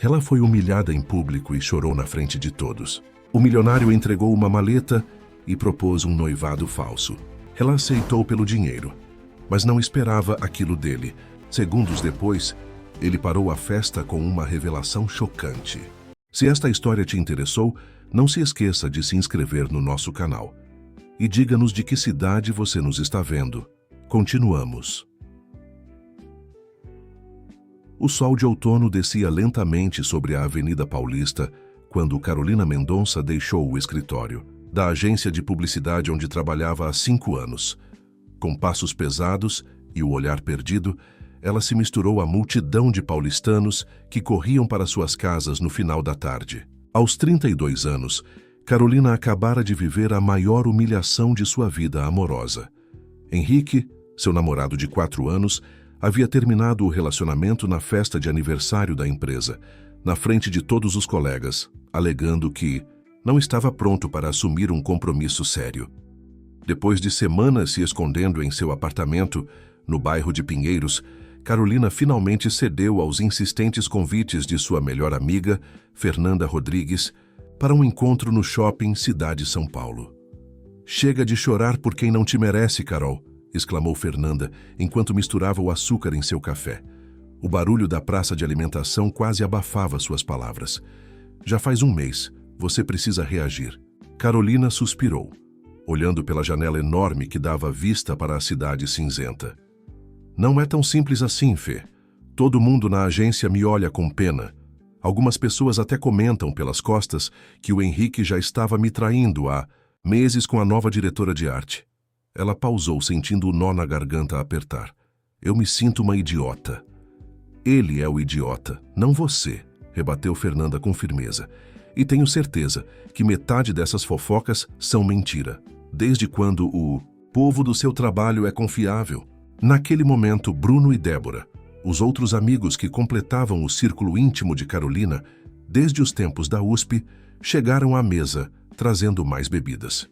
Ela foi humilhada em público e chorou na frente de todos. O milionário entregou uma maleta e propôs um noivado falso. Ela aceitou pelo dinheiro, mas não esperava aquilo dele. Segundos depois, ele parou a festa com uma revelação chocante. Se esta história te interessou, não se esqueça de se inscrever no nosso canal. E diga-nos de que cidade você nos está vendo. Continuamos. O sol de outono descia lentamente sobre a Avenida Paulista quando Carolina Mendonça deixou o escritório da agência de publicidade onde trabalhava há 5 anos. Com passos pesados e o olhar perdido, ela se misturou à multidão de paulistanos que corriam para suas casas no final da tarde. Aos 32 anos, Carolina acabara de viver a maior humilhação de sua vida amorosa. Henrique, seu namorado de 4 anos, havia terminado o relacionamento na festa de aniversário da empresa, na frente de todos os colegas, alegando que não estava pronto para assumir um compromisso sério. Depois de semanas se escondendo em seu apartamento, no bairro de Pinheiros, Carolina finalmente cedeu aos insistentes convites de sua melhor amiga, Fernanda Rodrigues, para um encontro no shopping Cidade São Paulo. "Chega de chorar por quem não te merece, Carol", exclamou Fernanda, enquanto misturava o açúcar em seu café. O barulho da praça de alimentação quase abafava suas palavras. "Já faz um mês. Você precisa reagir." Carolina suspirou, olhando pela janela enorme que dava vista para a cidade cinzenta. "Não é tão simples assim, Fê. Todo mundo na agência me olha com pena. Algumas pessoas até comentam pelas costas que o Henrique já estava me traindo há meses com a nova diretora de arte." Ela pausou, sentindo o nó na garganta apertar. "Eu me sinto uma idiota." "Ele é o idiota, não você", rebateu Fernanda com firmeza. "E tenho certeza que metade dessas fofocas são mentira. Desde quando o povo do seu trabalho é confiável?" Naquele momento, Bruno e Débora, os outros amigos que completavam o círculo íntimo de Carolina, desde os tempos da USP, chegaram à mesa, trazendo mais bebidas.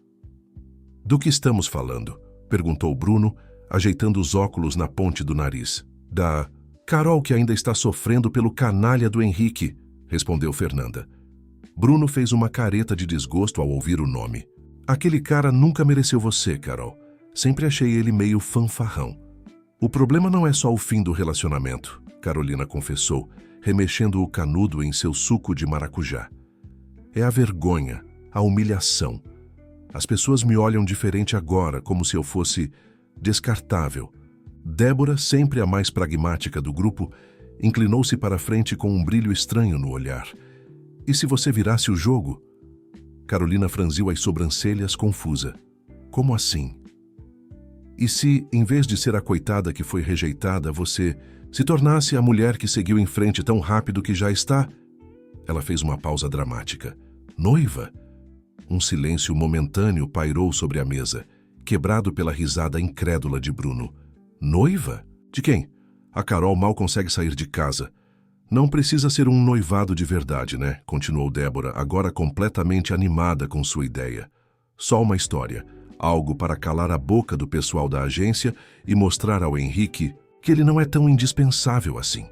"Do que estamos falando?", perguntou Bruno, ajeitando os óculos na ponte do nariz. "Da Carol, que ainda está sofrendo pelo canalha do Henrique", respondeu Fernanda. Bruno fez uma careta de desgosto ao ouvir o nome. "Aquele cara nunca mereceu você, Carol. Sempre achei ele meio fanfarrão." "O problema não é só o fim do relacionamento", Carolina confessou, remexendo o canudo em seu suco de maracujá. "É a vergonha, a humilhação. As pessoas me olham diferente agora, como se eu fosse descartável." Débora, sempre a mais pragmática do grupo, inclinou-se para a frente com um brilho estranho no olhar. "E se você virasse o jogo?" Carolina franziu as sobrancelhas, confusa. "Como assim?" "E se, em vez de ser a coitada que foi rejeitada, você se tornasse a mulher que seguiu em frente tão rápido que já está?" Ela fez uma pausa dramática. "Noiva?" Um silêncio momentâneo pairou sobre a mesa, quebrado pela risada incrédula de Bruno. "Noiva? De quem? A Carol mal consegue sair de casa." "Não precisa ser um noivado de verdade, né?", continuou Débora, agora completamente animada com sua ideia. "Só uma história, algo para calar a boca do pessoal da agência e mostrar ao Henrique que ele não é tão indispensável assim."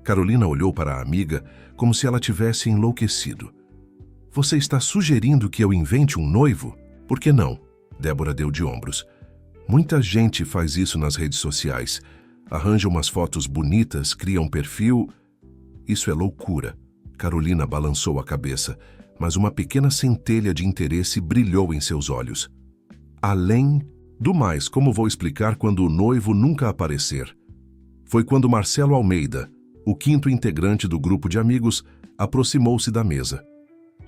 Carolina olhou para a amiga como se ela tivesse enlouquecido. "Você está sugerindo que eu invente um noivo? Por que não?" Débora deu de ombros. "Muita gente faz isso nas redes sociais. Arranja umas fotos bonitas, cria um perfil." "Isso é loucura." Carolina balançou a cabeça, mas uma pequena centelha de interesse brilhou em seus olhos. "Além do mais, como vou explicar quando o noivo nunca aparecer?" Foi quando Marcelo Almeida, o 5º integrante do grupo de amigos, aproximou-se da mesa.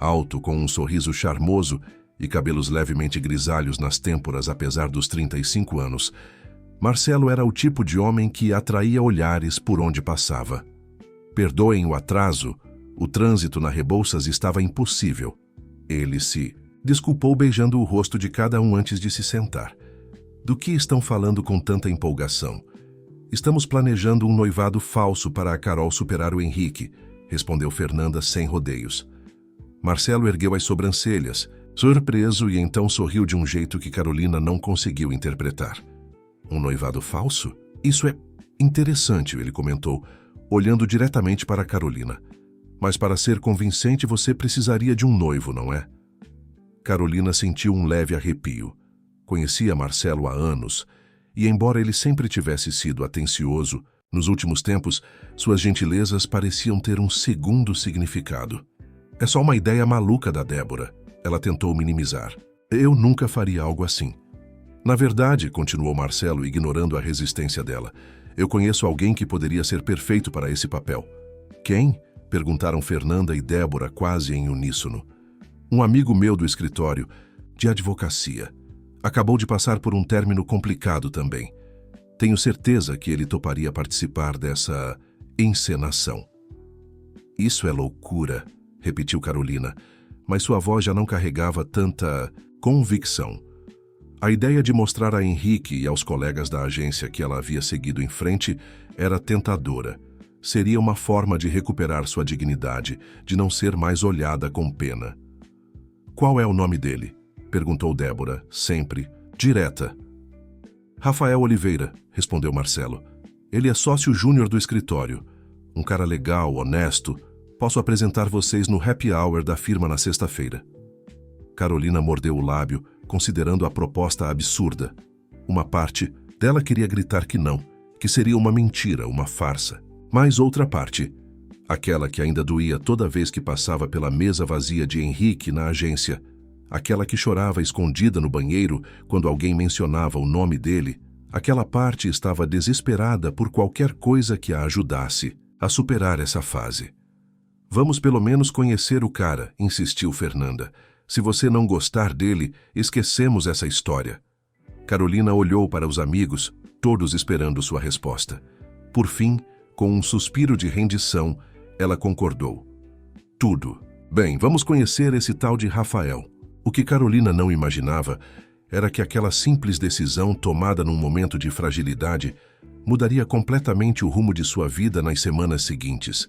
Alto, com um sorriso charmoso e cabelos levemente grisalhos nas têmporas apesar dos 35 anos, Marcelo era o tipo de homem que atraía olhares por onde passava. Perdoem o atraso, o trânsito na Rebouças estava impossível. Ele se desculpou beijando o rosto de cada um antes de se sentar. "Do que estão falando com tanta empolgação?" "Estamos planejando um noivado falso para a Carol superar o Henrique", respondeu Fernanda sem rodeios. Marcelo ergueu as sobrancelhas, surpreso, e então sorriu de um jeito que Carolina não conseguiu interpretar. "Um noivado falso? Isso é interessante", ele comentou, olhando diretamente para Carolina. Mas para ser convincente você precisaria de um noivo, não é? Carolina sentiu um leve arrepio. Conhecia Marcelo há anos, e embora ele sempre tivesse sido atencioso, nos últimos tempos, suas gentilezas pareciam ter um segundo significado. É só uma ideia maluca da Débora. Ela tentou minimizar. Eu nunca faria algo assim. Na verdade, continuou Marcelo, ignorando a resistência dela, eu conheço alguém que poderia ser perfeito para esse papel. Quem? Perguntaram Fernanda e Débora quase em uníssono. Um amigo meu do escritório, de advocacia. Acabou de passar por um término complicado também. Tenho certeza que ele toparia participar dessa encenação. Isso é loucura, repetiu Carolina, mas sua voz já não carregava tanta convicção. A ideia de mostrar a Henrique e aos colegas da agência que ela havia seguido em frente era tentadora. Seria uma forma de recuperar sua dignidade, de não ser mais olhada com pena. Qual é o nome dele? Perguntou Débora, sempre, direta. Rafael Oliveira, respondeu Marcelo. Ele é sócio júnior do escritório. Um cara legal, honesto. Posso apresentar vocês no happy hour da firma na sexta-feira. Carolina mordeu o lábio, considerando a proposta absurda. Uma parte dela queria gritar que não, que seria uma mentira, uma farsa. Mas outra parte, aquela que ainda doía toda vez que passava pela mesa vazia de Henrique na agência, aquela que chorava escondida no banheiro quando alguém mencionava o nome dele, aquela parte estava desesperada por qualquer coisa que a ajudasse a superar essa fase. Vamos pelo menos conhecer o cara, insistiu Fernanda. Se você não gostar dele, esquecemos essa história. Carolina olhou para os amigos, todos esperando sua resposta. Por fim, com um suspiro de rendição, ela concordou. Tudo. Bem, vamos conhecer esse tal de Rafael. O que Carolina não imaginava era que aquela simples decisão tomada num momento de fragilidade mudaria completamente o rumo de sua vida nas semanas seguintes.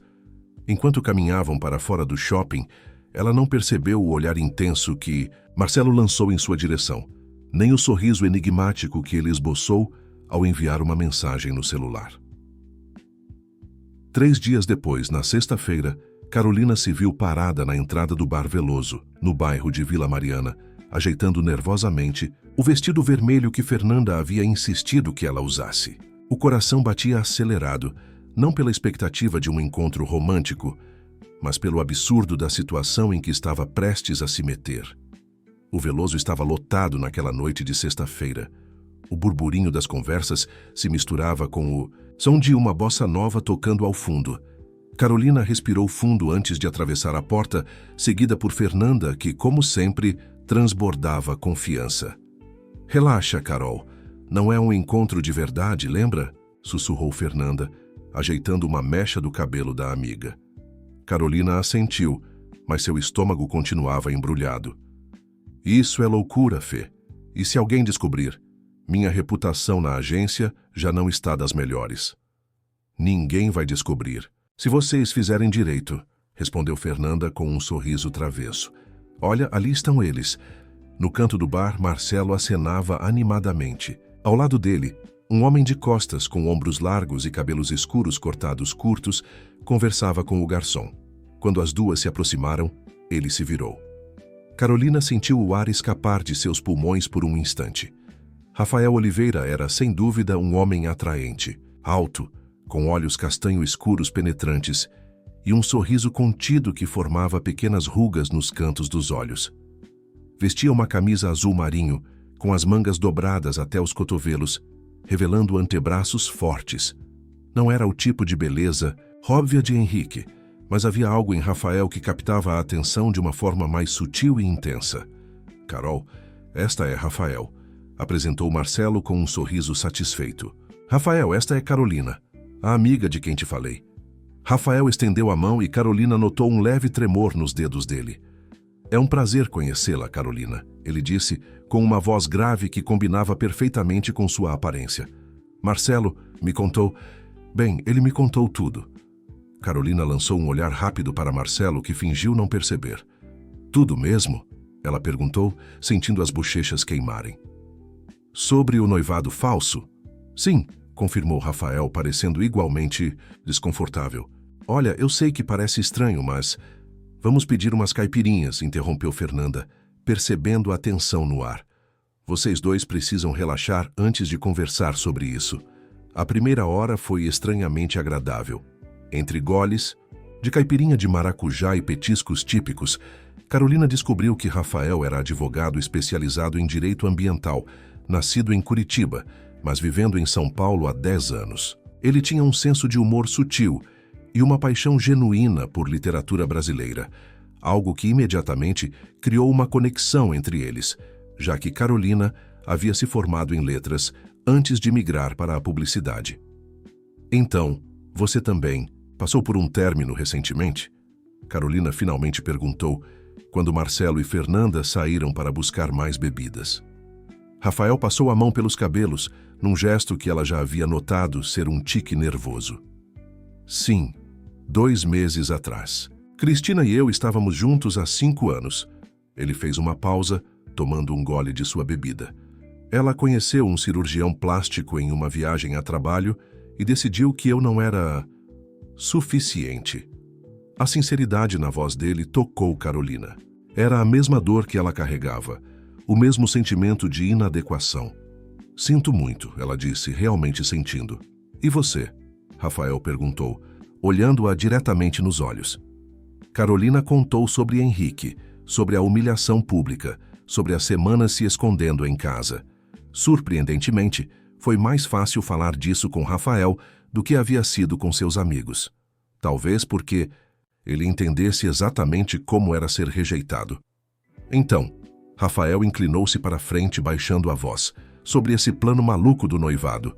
Enquanto caminhavam para fora do shopping, ela não percebeu o olhar intenso que Marcelo lançou em sua direção, nem o sorriso enigmático que ele esboçou ao enviar uma mensagem no celular. 3 dias depois, na sexta-feira, Carolina se viu parada na entrada do Bar Veloso, no bairro de Vila Mariana, ajeitando nervosamente o vestido vermelho que Fernanda havia insistido que ela usasse. O coração batia acelerado, não pela expectativa de um encontro romântico, mas pelo absurdo da situação em que estava prestes a se meter. O Veloso estava lotado naquela noite de sexta-feira. O burburinho das conversas se misturava com o som de uma bossa nova tocando ao fundo. Carolina respirou fundo antes de atravessar a porta, seguida por Fernanda, que, como sempre, transbordava confiança. Relaxa, Carol. Não é um encontro de verdade, lembra? Sussurrou Fernanda, ajeitando uma mecha do cabelo da amiga. Carolina assentiu, mas seu estômago continuava embrulhado. Isso é loucura, Fê. E se alguém descobrir? Minha reputação na agência já não está das melhores. Ninguém vai descobrir. Se vocês fizerem direito, respondeu Fernanda com um sorriso travesso. Olha, ali estão eles. No canto do bar, Marcelo acenava animadamente. Ao lado dele, um homem de costas, com ombros largos e cabelos escuros cortados curtos, conversava com o garçom. Quando as duas se aproximaram, ele se virou. Carolina sentiu o ar escapar de seus pulmões por um instante. Rafael Oliveira era, sem dúvida, um homem atraente, alto, com olhos castanho escuros penetrantes e um sorriso contido que formava pequenas rugas nos cantos dos olhos. Vestia uma camisa azul marinho, com as mangas dobradas até os cotovelos, revelando antebraços fortes. Não era o tipo de beleza óbvia de Henrique, mas havia algo em Rafael que captava a atenção de uma forma mais sutil e intensa. Carol, esta é Rafael, apresentou Marcelo com um sorriso satisfeito. Rafael, esta é Carolina, a amiga de quem te falei. Rafael estendeu a mão e Carolina notou um leve tremor nos dedos dele. É um prazer conhecê-la, Carolina, ele disse, com uma voz grave que combinava perfeitamente com sua aparência. Marcelo me contou... Bem, ele me contou tudo. Carolina lançou um olhar rápido para Marcelo, que fingiu não perceber. Tudo mesmo? Ela perguntou, sentindo as bochechas queimarem. Sobre o noivado falso? Sim, confirmou Rafael, parecendo igualmente desconfortável. Olha, eu sei que parece estranho, mas... Vamos pedir umas caipirinhas, interrompeu Fernanda, percebendo a tensão no ar. Vocês dois precisam relaxar antes de conversar sobre isso. A primeira hora foi estranhamente agradável. Entre goles, de caipirinha de maracujá e petiscos típicos, Carolina descobriu que Rafael era advogado especializado em direito ambiental, nascido em Curitiba, mas vivendo em São Paulo há 10 anos. Ele tinha um senso de humor sutil e uma paixão genuína por literatura brasileira, algo que imediatamente criou uma conexão entre eles, já que Carolina havia se formado em letras antes de migrar para a publicidade. Então, você também passou por um término recentemente? Carolina finalmente perguntou, quando Marcelo e Fernanda saíram para buscar mais bebidas. Rafael passou a mão pelos cabelos, num gesto que ela já havia notado ser um tique nervoso. Sim, 2 meses atrás. Cristina e eu estávamos juntos há 5 anos. Ele fez uma pausa, tomando um gole de sua bebida. Ela conheceu um cirurgião plástico em uma viagem a trabalho e decidiu que eu não era suficiente. A sinceridade na voz dele tocou Carolina. Era a mesma dor que ela carregava, o mesmo sentimento de inadequação. Sinto muito, ela disse, realmente sentindo. E você? Rafael perguntou, olhando-a diretamente nos olhos. Carolina contou sobre Henrique, sobre a humilhação pública, sobre as semanas se escondendo em casa. Surpreendentemente, foi mais fácil falar disso com Rafael do que havia sido com seus amigos. Talvez porque ele entendesse exatamente como era ser rejeitado. Então, Rafael inclinou-se para frente, baixando a voz, sobre esse plano maluco do noivado.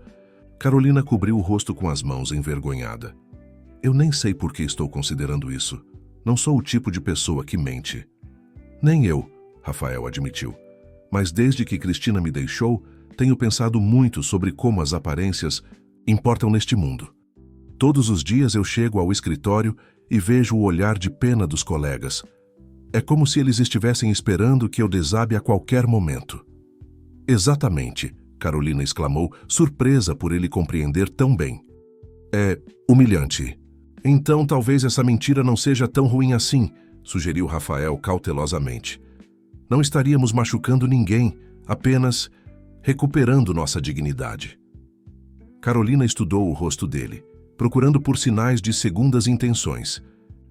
Carolina cobriu o rosto com as mãos, envergonhada. Eu nem sei por que estou considerando isso. Não sou o tipo de pessoa que mente. Nem eu, Rafael admitiu. Mas desde que Cristina me deixou, tenho pensado muito sobre como as aparências importam neste mundo. Todos os dias eu chego ao escritório e vejo o olhar de pena dos colegas. É como se eles estivessem esperando que eu desabe a qualquer momento. Exatamente, Carolina exclamou, surpresa por ele compreender tão bem. É humilhante. Então talvez essa mentira não seja tão ruim assim, sugeriu Rafael cautelosamente. Não estaríamos machucando ninguém, apenas recuperando nossa dignidade. Carolina estudou o rosto dele, procurando por sinais de segundas intenções.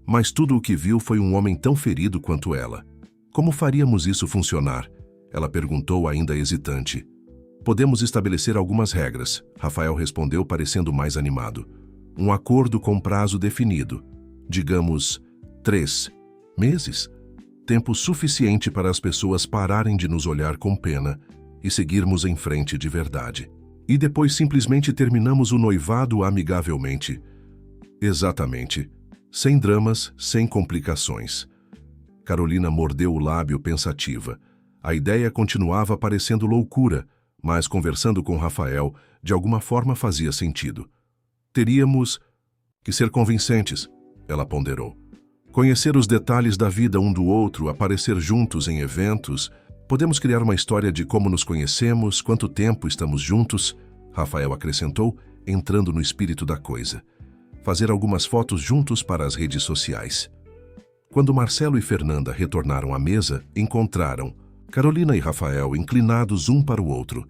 Mas tudo o que viu foi um homem tão ferido quanto ela. Como faríamos isso funcionar? Ela perguntou, ainda hesitante. Podemos estabelecer algumas regras, Rafael respondeu, parecendo mais animado. Um acordo com prazo definido. Digamos, 3 meses. Tempo suficiente para as pessoas pararem de nos olhar com pena e seguirmos em frente de verdade. E depois simplesmente terminamos o noivado amigavelmente. Exatamente. Sem dramas, sem complicações. Carolina mordeu o lábio pensativa. A ideia continuava parecendo loucura, mas conversando com Rafael, de alguma forma fazia sentido. Teríamos que ser convincentes, ela ponderou. Conhecer os detalhes da vida um do outro, aparecer juntos em eventos. Podemos criar uma história de como nos conhecemos, quanto tempo estamos juntos, Rafael acrescentou, entrando no espírito da coisa. Fazer algumas fotos juntos para as redes sociais. Quando Marcelo e Fernanda retornaram à mesa, encontraram Carolina e Rafael inclinados um para o outro,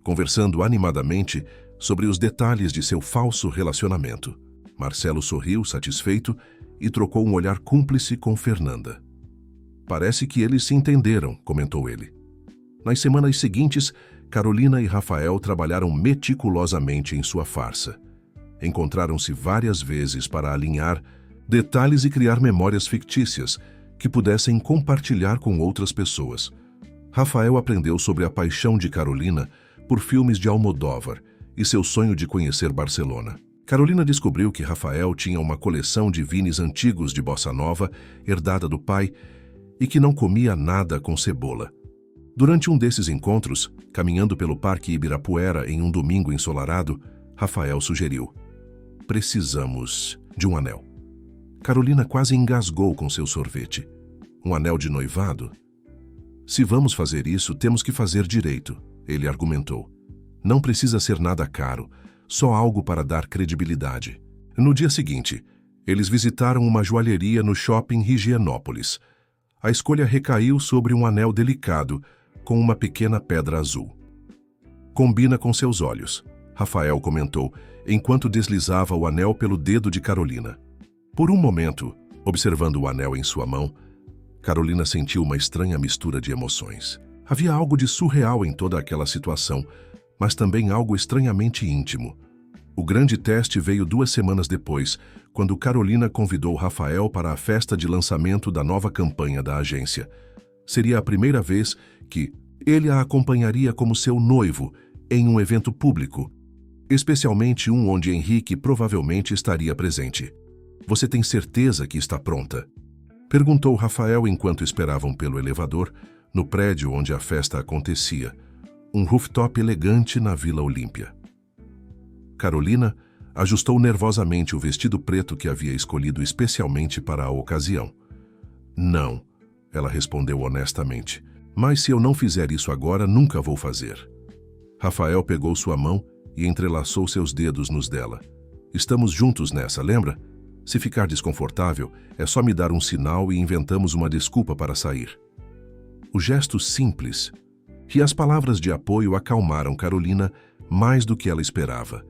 conversando animadamente sobre os detalhes de seu falso relacionamento. Marcelo sorriu, satisfeito, e trocou um olhar cúmplice com Fernanda. Parece que eles se entenderam, comentou ele. Nas semanas seguintes, Carolina e Rafael trabalharam meticulosamente em sua farsa. Encontraram-se várias vezes para alinhar detalhes e criar memórias fictícias que pudessem compartilhar com outras pessoas. Rafael aprendeu sobre a paixão de Carolina por filmes de Almodóvar e seu sonho de conhecer Barcelona. Carolina descobriu que Rafael tinha uma coleção de vinis antigos de bossa nova, herdada do pai, e que não comia nada com cebola. Durante um desses encontros, caminhando pelo Parque Ibirapuera em um domingo ensolarado, Rafael sugeriu: precisamos de um anel. Carolina quase engasgou com seu sorvete. Um anel de noivado? Se vamos fazer isso, temos que fazer direito, ele argumentou. Não precisa ser nada caro, só algo para dar credibilidade. No dia seguinte, Eles visitaram uma joalheria no shopping Higienópolis. A escolha recaiu sobre um anel delicado, com uma pequena pedra azul. Combina com seus olhos, Rafael comentou, enquanto deslizava o anel pelo dedo de Carolina. Por um momento, observando o anel em sua mão, Carolina sentiu uma estranha mistura de emoções. Havia algo de surreal em toda aquela situação, mas também algo estranhamente íntimo. O grande teste veio 2 semanas depois, quando Carolina convidou Rafael para a festa de lançamento da nova campanha da agência. Seria a primeira vez que ele a acompanharia como seu noivo em um evento público, especialmente um onde Henrique provavelmente estaria presente. "Você tem certeza que está pronta?" perguntou Rafael enquanto esperavam pelo elevador, no prédio onde a festa acontecia, um rooftop elegante na Vila Olímpia. Carolina ajustou nervosamente o vestido preto que havia escolhido especialmente para a ocasião. "Não", ela respondeu honestamente, "mas se eu não fizer isso agora, nunca vou fazer." Rafael pegou sua mão e entrelaçou seus dedos nos dela. "Estamos juntos nessa, lembra? Se ficar desconfortável, é só me dar um sinal e inventamos uma desculpa para sair." O gesto simples e as palavras de apoio acalmaram Carolina mais do que ela esperava.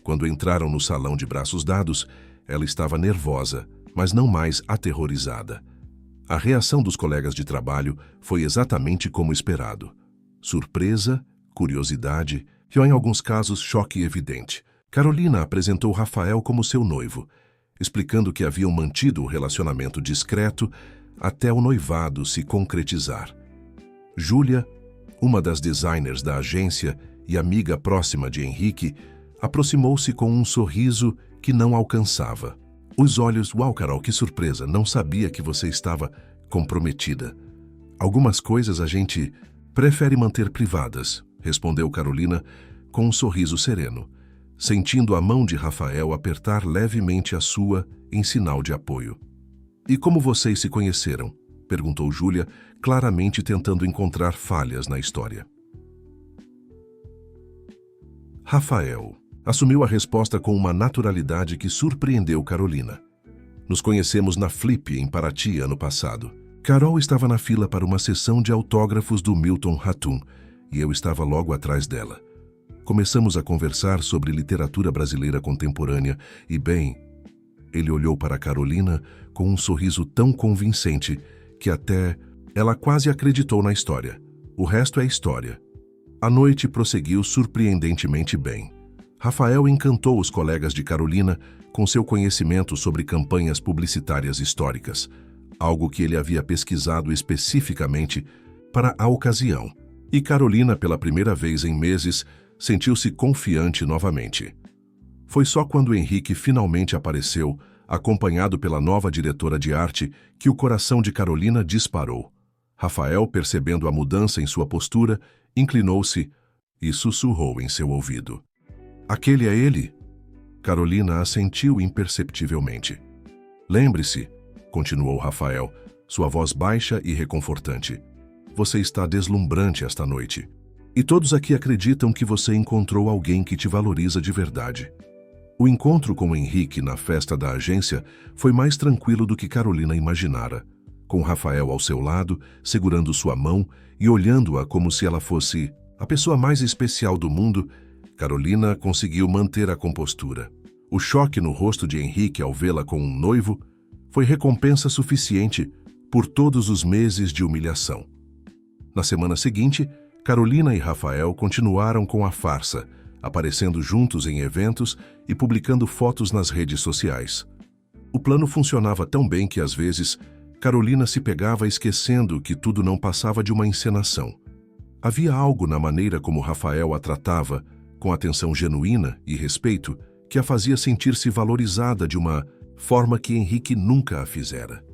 Quando entraram no salão de braços dados, ela estava nervosa, mas não mais aterrorizada. A reação dos colegas de trabalho foi exatamente como esperado. Surpresa, curiosidade e, em alguns casos, choque evidente. Carolina apresentou Rafael como seu noivo, explicando que haviam mantido o relacionamento discreto até o noivado se concretizar. Júlia, uma das designers da agência e amiga próxima de Henrique, aproximou-se com um sorriso que não alcançava. Os olhos, "Uau, Carol, que surpresa, não sabia que você estava comprometida." "Algumas coisas a gente prefere manter privadas", respondeu Carolina com um sorriso sereno, sentindo a mão de Rafael apertar levemente a sua em sinal de apoio. "E como vocês se conheceram?", perguntou Júlia, claramente tentando encontrar falhas na história. Rafael assumiu a resposta com uma naturalidade que surpreendeu Carolina. "Nos conhecemos na Flip, em Paraty, ano passado. Carol estava na fila para uma sessão de autógrafos do Milton Ratum, e eu estava logo atrás dela. Começamos a conversar sobre literatura brasileira contemporânea e, bem..." Ele olhou para Carolina com um sorriso tão convincente que até ela quase acreditou na história. O resto é história. A noite prosseguiu surpreendentemente bem. Rafael encantou os colegas de Carolina com seu conhecimento sobre campanhas publicitárias históricas, algo que ele havia pesquisado especificamente para a ocasião. E Carolina, pela primeira vez em meses, sentiu-se confiante novamente. Foi só quando Henrique finalmente apareceu, acompanhado pela nova diretora de arte, que o coração de Carolina disparou. Rafael, percebendo a mudança em sua postura, inclinou-se e sussurrou em seu ouvido: "Aquele é ele?" Carolina assentiu imperceptivelmente. "Lembre-se", continuou Rafael, sua voz baixa e reconfortante, "você está deslumbrante esta noite. E todos aqui acreditam que você encontrou alguém que te valoriza de verdade." O encontro com Henrique na festa da agência foi mais tranquilo do que Carolina imaginara. Com Rafael ao seu lado, segurando sua mão e olhando-a como se ela fosse a pessoa mais especial do mundo, Carolina conseguiu manter a compostura. O choque no rosto de Henrique ao vê-la com um noivo foi recompensa suficiente por todos os meses de humilhação. Na semana seguinte, Carolina e Rafael continuaram com a farsa, aparecendo juntos em eventos e publicando fotos nas redes sociais. O plano funcionava tão bem que, às vezes, Carolina se pegava esquecendo que tudo não passava de uma encenação. Havia algo na maneira como Rafael a tratava, com atenção genuína e respeito, que a fazia sentir-se valorizada de uma forma que Henrique nunca a fizera.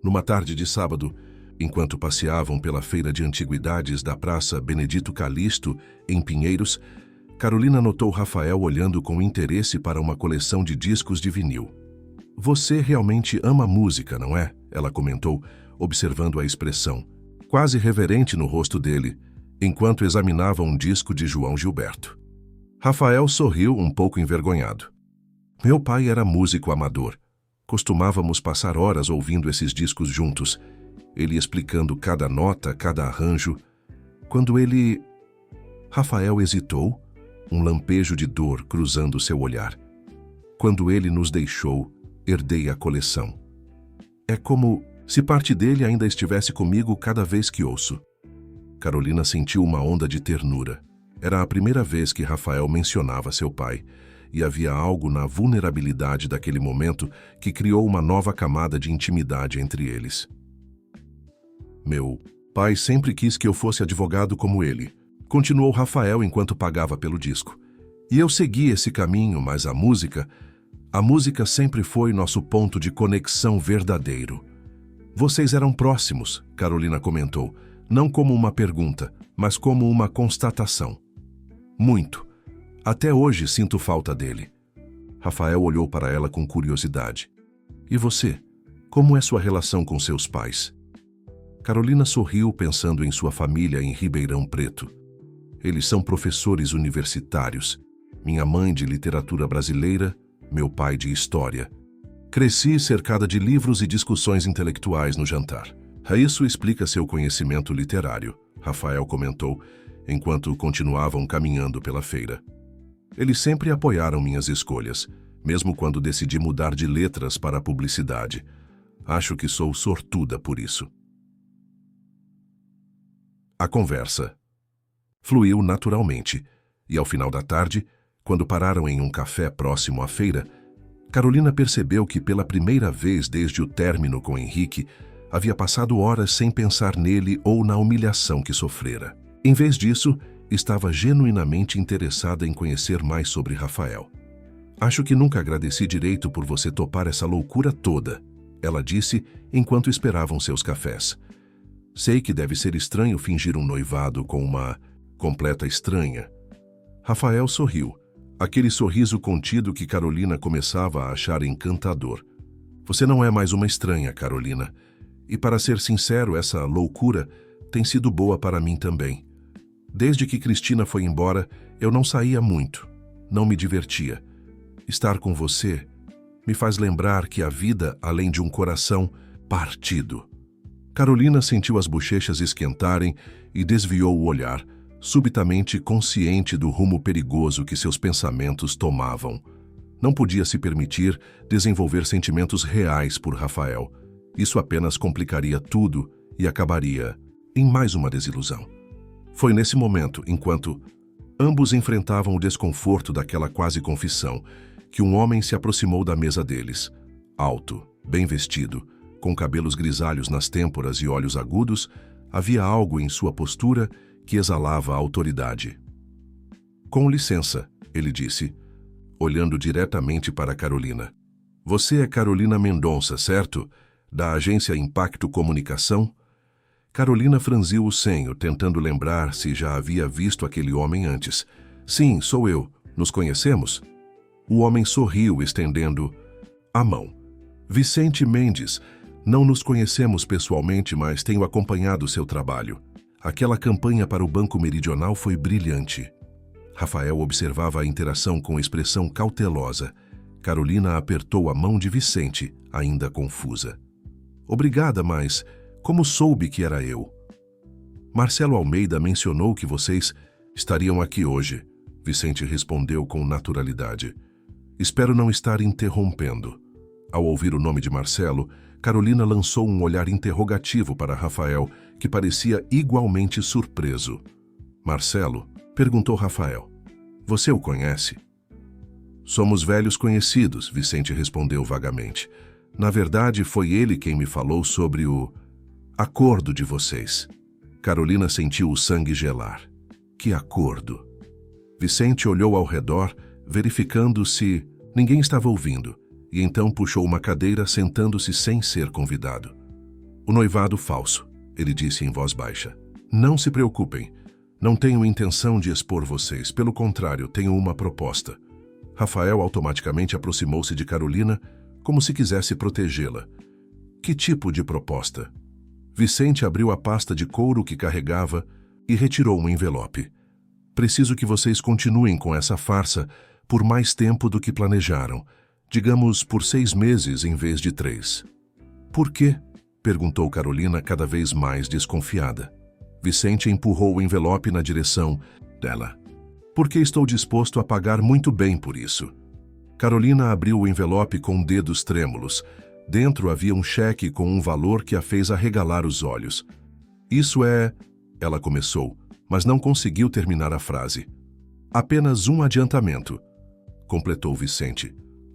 Numa tarde de sábado, enquanto passeavam pela feira de antiguidades da Praça Benedito Calixto, em Pinheiros, Carolina notou Rafael olhando com interesse para uma coleção de discos de vinil. "Você realmente ama música, não é?", ela comentou, observando a expressão, quase reverente no rosto dele, enquanto examinava um disco de João Gilberto. Rafael sorriu um pouco envergonhado. "Meu pai era músico amador", Costumávamos passar horas ouvindo esses discos juntos, ele explicando cada nota, cada arranjo. Quando ele... Rafael hesitou, um lampejo de dor cruzando seu olhar. Quando ele nos deixou, herdei a coleção. É como se parte dele ainda estivesse comigo cada vez que ouço. Carolina sentiu uma onda de ternura. Era a primeira vez que Rafael mencionava seu pai, e havia algo na vulnerabilidade daquele momento que criou uma nova camada de intimidade entre eles. Meu pai sempre quis que eu fosse advogado como ele, continuou Rafael enquanto pagava pelo disco. E eu segui esse caminho, mas a música sempre foi nosso ponto de conexão verdadeiro. Vocês eram próximos, Carolina comentou, não como uma pergunta, mas como uma constatação. Muito. Até hoje sinto falta dele. Rafael olhou para ela com curiosidade. E você? Como é sua relação com seus pais? Carolina sorriu pensando em sua família em Ribeirão Preto. Eles são professores universitários. Minha mãe de literatura brasileira, meu pai de história. Cresci cercada de livros e discussões intelectuais no jantar. Isso explica seu conhecimento literário, Rafael comentou, enquanto continuavam caminhando pela feira. Eles sempre apoiaram minhas escolhas, mesmo quando decidi mudar de letras para a publicidade. Acho que sou sortuda por isso. A conversa fluiu naturalmente, e ao final da tarde, quando pararam em um café próximo à feira, Carolina percebeu que pela primeira vez desde o término com Henrique, havia passado horas sem pensar nele ou na humilhação que sofrera. Em vez disso, estava genuinamente interessada em conhecer mais sobre Rafael. Acho que nunca agradeci direito por você topar essa loucura toda, ela disse enquanto esperavam seus cafés. Sei que deve ser estranho fingir um noivado com uma completa estranha. Rafael sorriu, aquele sorriso contido que Carolina começava a achar encantador. Você não é mais uma estranha, Carolina. E para ser sincero, essa loucura tem sido boa para mim também. Desde que Cristina foi embora, eu não saía muito, não me divertia. Estar com você me faz lembrar que a vida, além de um coração partido. Carolina sentiu as bochechas esquentarem e desviou o olhar, subitamente consciente do rumo perigoso que seus pensamentos tomavam. Não podia se permitir desenvolver sentimentos reais por Rafael. Isso apenas complicaria tudo e acabaria em mais uma desilusão. Foi nesse momento, enquanto ambos enfrentavam o desconforto daquela quase confissão, que um homem se aproximou da mesa deles. Alto, bem vestido, com cabelos grisalhos nas têmporas e olhos agudos, havia algo em sua postura que exalava autoridade. Com licença, ele disse, olhando diretamente para Carolina. Você é Carolina Mendonça, certo? Da agência Impacto Comunicação? Carolina franziu o senho, tentando lembrar se já havia visto aquele homem antes. Sim, sou eu. Nos conhecemos? O homem sorriu, estendendo a mão. Vicente Mendes. Não nos conhecemos pessoalmente, mas tenho acompanhado seu trabalho. Aquela campanha para o Banco Meridional foi brilhante. Rafael observava a interação com expressão cautelosa. Carolina apertou a mão de Vicente, ainda confusa. Obrigada, mas como soube que era eu? Marcelo Almeida mencionou que vocês estariam aqui hoje, Vicente respondeu com naturalidade. Espero não estar interrompendo. Ao ouvir o nome de Marcelo, Carolina lançou um olhar interrogativo para Rafael, que parecia igualmente surpreso. Marcelo? Perguntou Rafael. Você o conhece? Somos velhos conhecidos, Vicente respondeu vagamente. Na verdade, foi ele quem me falou sobre o acordo de vocês. Carolina sentiu o sangue gelar. Que acordo? Vicente olhou ao redor, verificando se ninguém estava ouvindo, e então puxou uma cadeira, sentando-se sem ser convidado. O noivado falso, ele disse em voz baixa. Não se preocupem. Não tenho intenção de expor vocês. Pelo contrário, tenho uma proposta. Rafael automaticamente aproximou-se de Carolina, como se quisesse protegê-la. Que tipo de proposta? Vicente abriu a pasta de couro que carregava e retirou um envelope. Preciso que vocês continuem com essa farsa por mais tempo do que planejaram. Digamos por 6 meses em vez de 3. Por quê? Perguntou Carolina cada vez mais desconfiada. Vicente empurrou o envelope na direção dela. Porque estou disposto a pagar muito bem por isso. Carolina abriu o envelope com dedos trêmulos. Dentro havia um cheque com um valor que a fez arregalar os olhos. Isso é... Ela começou, mas não conseguiu terminar a frase. Apenas um adiantamento, completou Vicente.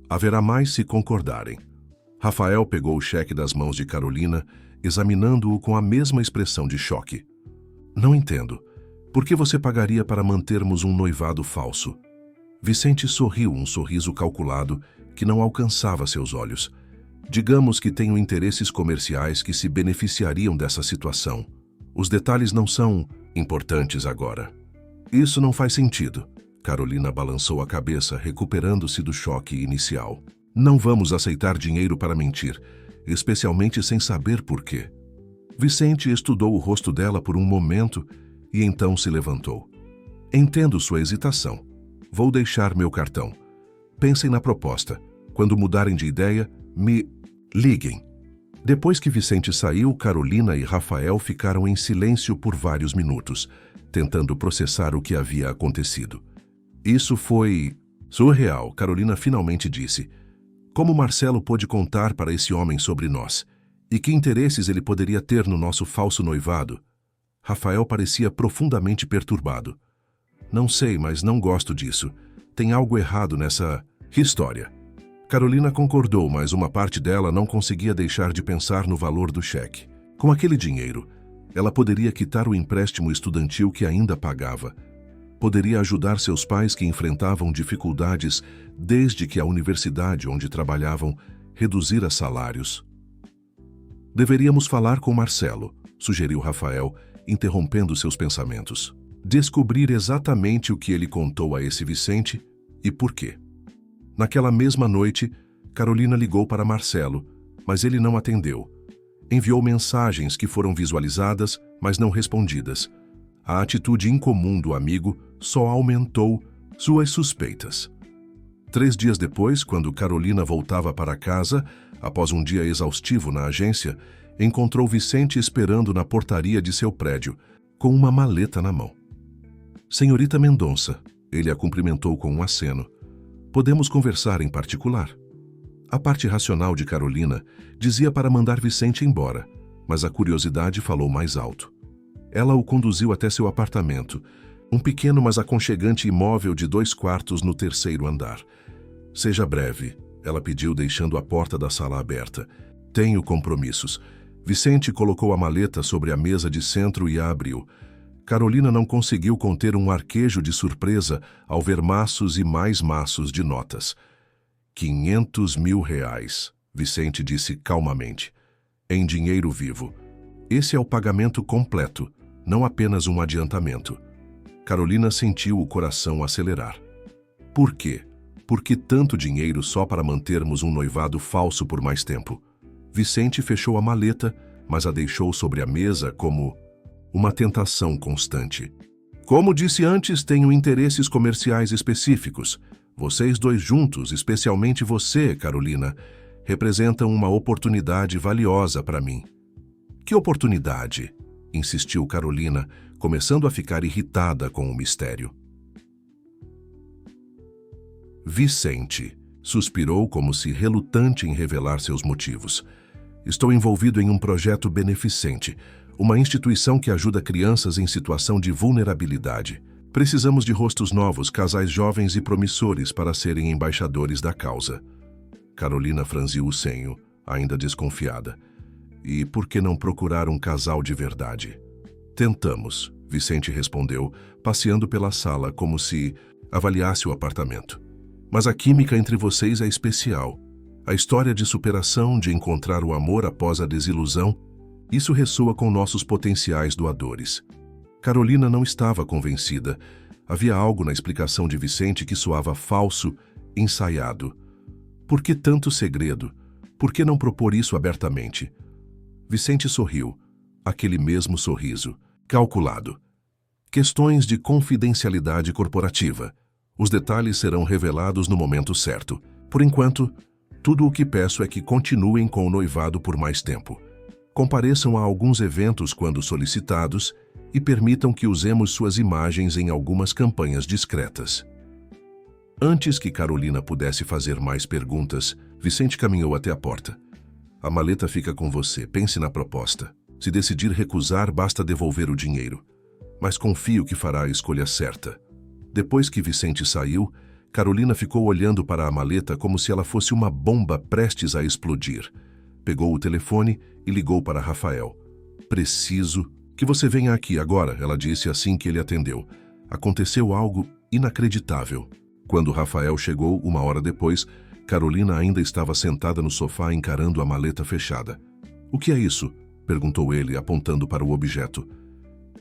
Haverá mais se concordarem. Rafael pegou o cheque das mãos de Carolina, examinando-o com a mesma expressão de choque. Não entendo. Por que você pagaria para mantermos um noivado falso? Vicente sorriu, um sorriso calculado que não alcançava seus olhos. Digamos que tenho interesses comerciais que se beneficiariam dessa situação. Os detalhes não são importantes agora. Isso não faz sentido. Carolina balançou a cabeça, recuperando-se do choque inicial. Não vamos aceitar dinheiro para mentir, especialmente sem saber por quê. Vicente estudou o rosto dela por um momento e então se levantou. Entendo sua hesitação. Vou deixar meu cartão. Pensem na proposta. Quando mudarem de ideia, me liguem. Depois que Vicente saiu, Carolina e Rafael ficaram em silêncio por vários minutos, tentando processar o que havia acontecido. Isso foi surreal, Carolina finalmente disse. Como Marcelo pôde contar para esse homem sobre nós? E que interesses ele poderia ter no nosso falso noivado? Rafael parecia profundamente perturbado. Não sei, mas não gosto disso. Tem algo errado nessa história. Carolina concordou, mas uma parte dela não conseguia deixar de pensar no valor do cheque. Com aquele dinheiro, ela poderia quitar o empréstimo estudantil que ainda pagava. Poderia ajudar seus pais que enfrentavam dificuldades desde que a universidade onde trabalhavam reduzira salários. Deveríamos falar com Marcelo, sugeriu Rafael, interrompendo seus pensamentos. Descobrir exatamente o que ele contou a esse Vicente e por quê. Naquela mesma noite, Carolina ligou para Marcelo, mas ele não atendeu. Enviou mensagens que foram visualizadas, mas não respondidas. A atitude incomum do amigo só aumentou suas suspeitas. 3 dias depois, quando Carolina voltava para casa, após um dia exaustivo na agência, encontrou Vicente esperando na portaria de seu prédio, com uma maleta na mão. Senhorita Mendonça, ele a cumprimentou com um aceno. Podemos conversar em particular. A parte racional de Carolina dizia para mandar Vicente embora, mas a curiosidade falou mais alto. Ela o conduziu até seu apartamento, um pequeno mas aconchegante imóvel de 2 quartos no 3º andar. Seja breve, ela pediu, deixando a porta da sala aberta. Tenho compromissos. Vicente colocou a maleta sobre a mesa de centro e a abriu. Carolina não conseguiu conter um arquejo de surpresa ao ver maços e mais maços de notas. 500 mil reais, Vicente disse calmamente. Em dinheiro vivo. Esse é o pagamento completo, não apenas um adiantamento. Carolina sentiu o coração acelerar. Por quê? Por que tanto dinheiro só para mantermos um noivado falso por mais tempo? Vicente fechou a maleta, mas a deixou sobre a mesa como uma tentação constante. Como disse antes, tenho interesses comerciais específicos. Vocês dois juntos, especialmente você, Carolina, representam uma oportunidade valiosa para mim. Que oportunidade? Insistiu Carolina, começando a ficar irritada com o mistério. Vicente suspirou como se relutante em revelar seus motivos. Estou envolvido em um projeto beneficente, uma instituição que ajuda crianças em situação de vulnerabilidade. Precisamos de rostos novos, casais jovens e promissores para serem embaixadores da causa. Carolina franziu o senho, ainda desconfiada. E por que não procurar um casal de verdade? Tentamos, Vicente respondeu, passeando pela sala como se avaliasse o apartamento. Mas a química entre vocês é especial. A história de superação, de encontrar o amor após a desilusão, isso ressoa com nossos potenciais doadores. Carolina não estava convencida. Havia algo na explicação de Vicente que soava falso, ensaiado. Por que tanto segredo? Por que não propor isso abertamente? Vicente sorriu, aquele mesmo sorriso, calculado. Questões de confidencialidade corporativa. Os detalhes serão revelados no momento certo. Por enquanto, tudo o que peço é que continuem com o noivado por mais tempo. Compareçam a alguns eventos quando solicitados e permitam que usemos suas imagens em algumas campanhas discretas. Antes que Carolina pudesse fazer mais perguntas, Vicente caminhou até a porta. A maleta fica com você, pense na proposta. Se decidir recusar, basta devolver o dinheiro. Mas confio que fará a escolha certa. Depois que Vicente saiu, Carolina ficou olhando para a maleta como se ela fosse uma bomba prestes a explodir. Pegou o telefone e ligou para Rafael. Preciso que você venha aqui agora, ela disse assim que ele atendeu. Aconteceu algo inacreditável. Quando Rafael chegou, 1 hora depois, Carolina ainda estava sentada no sofá encarando a maleta fechada. O que é isso? Perguntou ele, apontando para o objeto.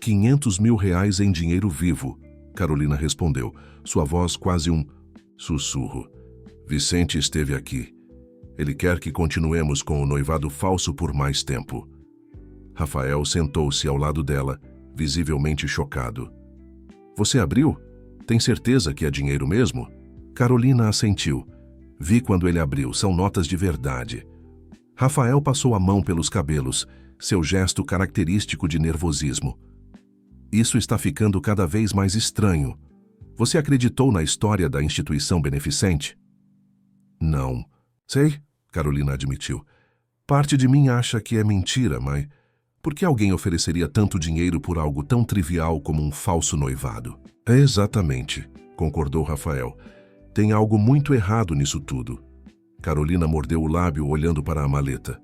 500 mil reais em dinheiro vivo, Carolina respondeu, sua voz quase um sussurro. Vicente esteve aqui. Ele quer que continuemos com o noivado falso por mais tempo. Rafael sentou-se ao lado dela, visivelmente chocado. Você abriu? Tem certeza que é dinheiro mesmo? Carolina assentiu. Vi quando ele abriu, são notas de verdade. Rafael passou a mão pelos cabelos, seu gesto característico de nervosismo. Isso está ficando cada vez mais estranho. Você acreditou na história da instituição beneficente? Não. Sei, Carolina admitiu. Parte de mim acha que é mentira, mas por que alguém ofereceria tanto dinheiro por algo tão trivial como um falso noivado? Exatamente, concordou Rafael. Tem algo muito errado nisso tudo. Carolina mordeu o lábio olhando para a maleta.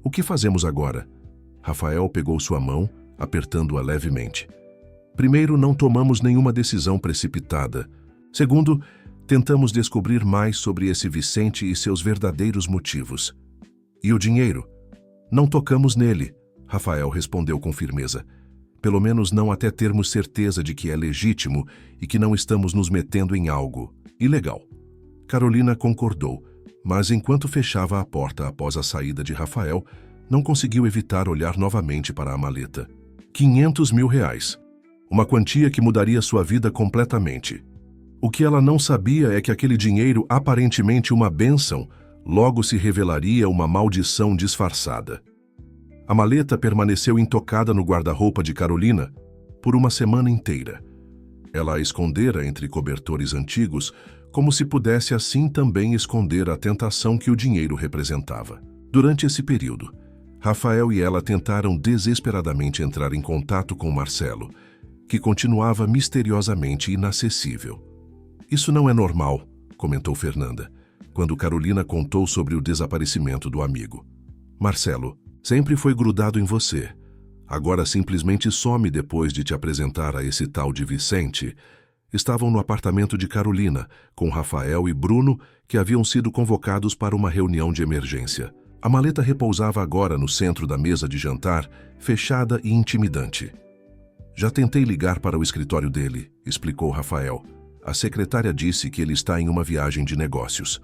O que fazemos agora? Rafael pegou sua mão, apertando-a levemente. Primeiro, não tomamos nenhuma decisão precipitada. Segundo, tentamos descobrir mais sobre esse Vicente e seus verdadeiros motivos. E o dinheiro? Não tocamos nele, Rafael respondeu com firmeza. Pelo menos não até termos certeza de que é legítimo e que não estamos nos metendo em algo ilegal. Carolina concordou, mas enquanto fechava a porta após a saída de Rafael, não conseguiu evitar olhar novamente para a maleta. 500 mil reais. Uma quantia que mudaria sua vida completamente. O que ela não sabia é que aquele dinheiro, aparentemente uma bênção, logo se revelaria uma maldição disfarçada. A maleta permaneceu intocada no guarda-roupa de Carolina por uma semana inteira. Ela a escondera entre cobertores antigos, como se pudesse assim também esconder a tentação que o dinheiro representava. Durante esse período, Rafael e ela tentaram desesperadamente entrar em contato com Marcelo, que continuava misteriosamente inacessível. Isso não é normal, comentou Fernanda, quando Carolina contou sobre o desaparecimento do amigo. Marcelo sempre foi grudado em você. Agora simplesmente some depois de te apresentar a esse tal de Vicente. Estavam no apartamento de Carolina, com Rafael e Bruno, que haviam sido convocados para uma reunião de emergência. A maleta repousava agora no centro da mesa de jantar, fechada e intimidante. Já tentei ligar para o escritório dele, explicou Rafael. A secretária disse que ele está em uma viagem de negócios.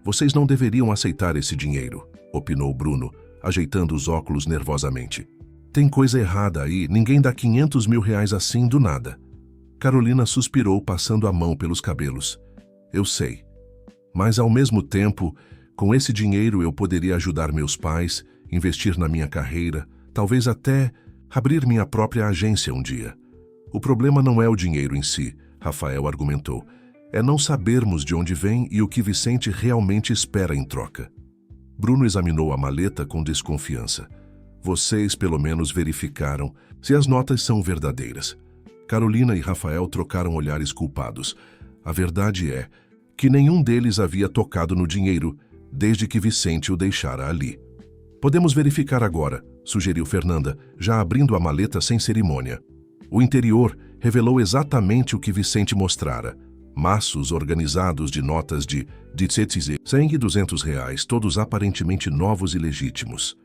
Vocês não deveriam aceitar esse dinheiro, opinou Bruno, ajeitando os óculos nervosamente. Tem coisa errada aí, ninguém dá 500 mil reais assim do nada. Carolina suspirou, passando a mão pelos cabelos. Eu sei. Mas ao mesmo tempo, com esse dinheiro eu poderia ajudar meus pais, investir na minha carreira, talvez até abrir minha própria agência um dia. O problema não é o dinheiro em si, Rafael argumentou. É não sabermos de onde vem e o que Vicente realmente espera em troca. Bruno examinou a maleta com desconfiança. Vocês, pelo menos, verificaram se as notas são verdadeiras. Carolina e Rafael trocaram olhares culpados. A verdade é que nenhum deles havia tocado no dinheiro desde que Vicente o deixara ali. Podemos verificar agora, sugeriu Fernanda, já abrindo a maleta sem cerimônia. O interior revelou exatamente o que Vicente mostrara. Maços organizados de notas de 100 e 200 reais, todos aparentemente novos e legítimos.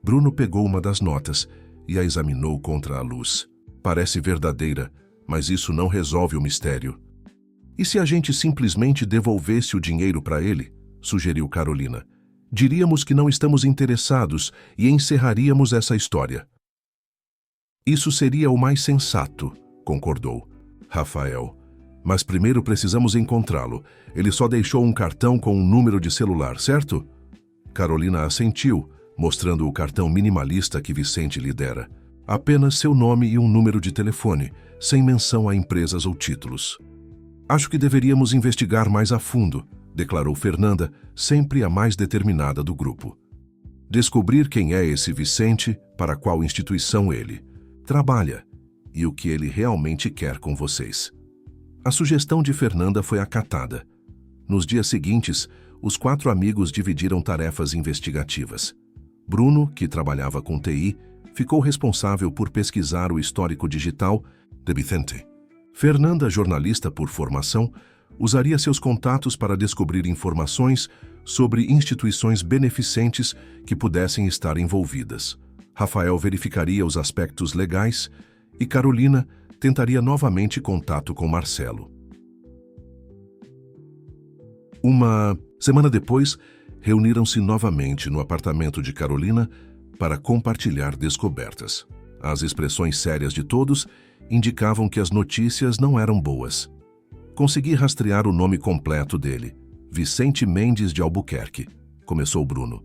Bruno pegou uma das notas e a examinou contra a luz. Parece verdadeira, mas isso não resolve o mistério. E se a gente simplesmente devolvesse o dinheiro para ele? Sugeriu Carolina. Diríamos que não estamos interessados e encerraríamos essa história. Isso seria o mais sensato, concordou Rafael. Mas primeiro precisamos encontrá-lo. Ele só deixou um cartão com um número de celular, certo? Carolina assentiu, mostrando o cartão minimalista que Vicente lhe dera. Apenas seu nome e um número de telefone, sem menção a empresas ou títulos. Acho que deveríamos investigar mais a fundo, declarou Fernanda, sempre a mais determinada do grupo. Descobrir quem é esse Vicente, para qual instituição ele trabalha e o que ele realmente quer com vocês. A sugestão de Fernanda foi acatada. Nos dias seguintes, os 4 amigos dividiram tarefas investigativas. Bruno, que trabalhava com TI, ficou responsável por pesquisar o histórico digital de Vicente. Fernanda, jornalista por formação, usaria seus contatos para descobrir informações sobre instituições beneficentes que pudessem estar envolvidas. Rafael verificaria os aspectos legais e Carolina tentaria novamente contato com Marcelo. Uma semana depois, reuniram-se novamente no apartamento de Carolina para compartilhar descobertas. As expressões sérias de todos indicavam que as notícias não eram boas. Consegui rastrear o nome completo dele, Vicente Mendes de Albuquerque, começou Bruno.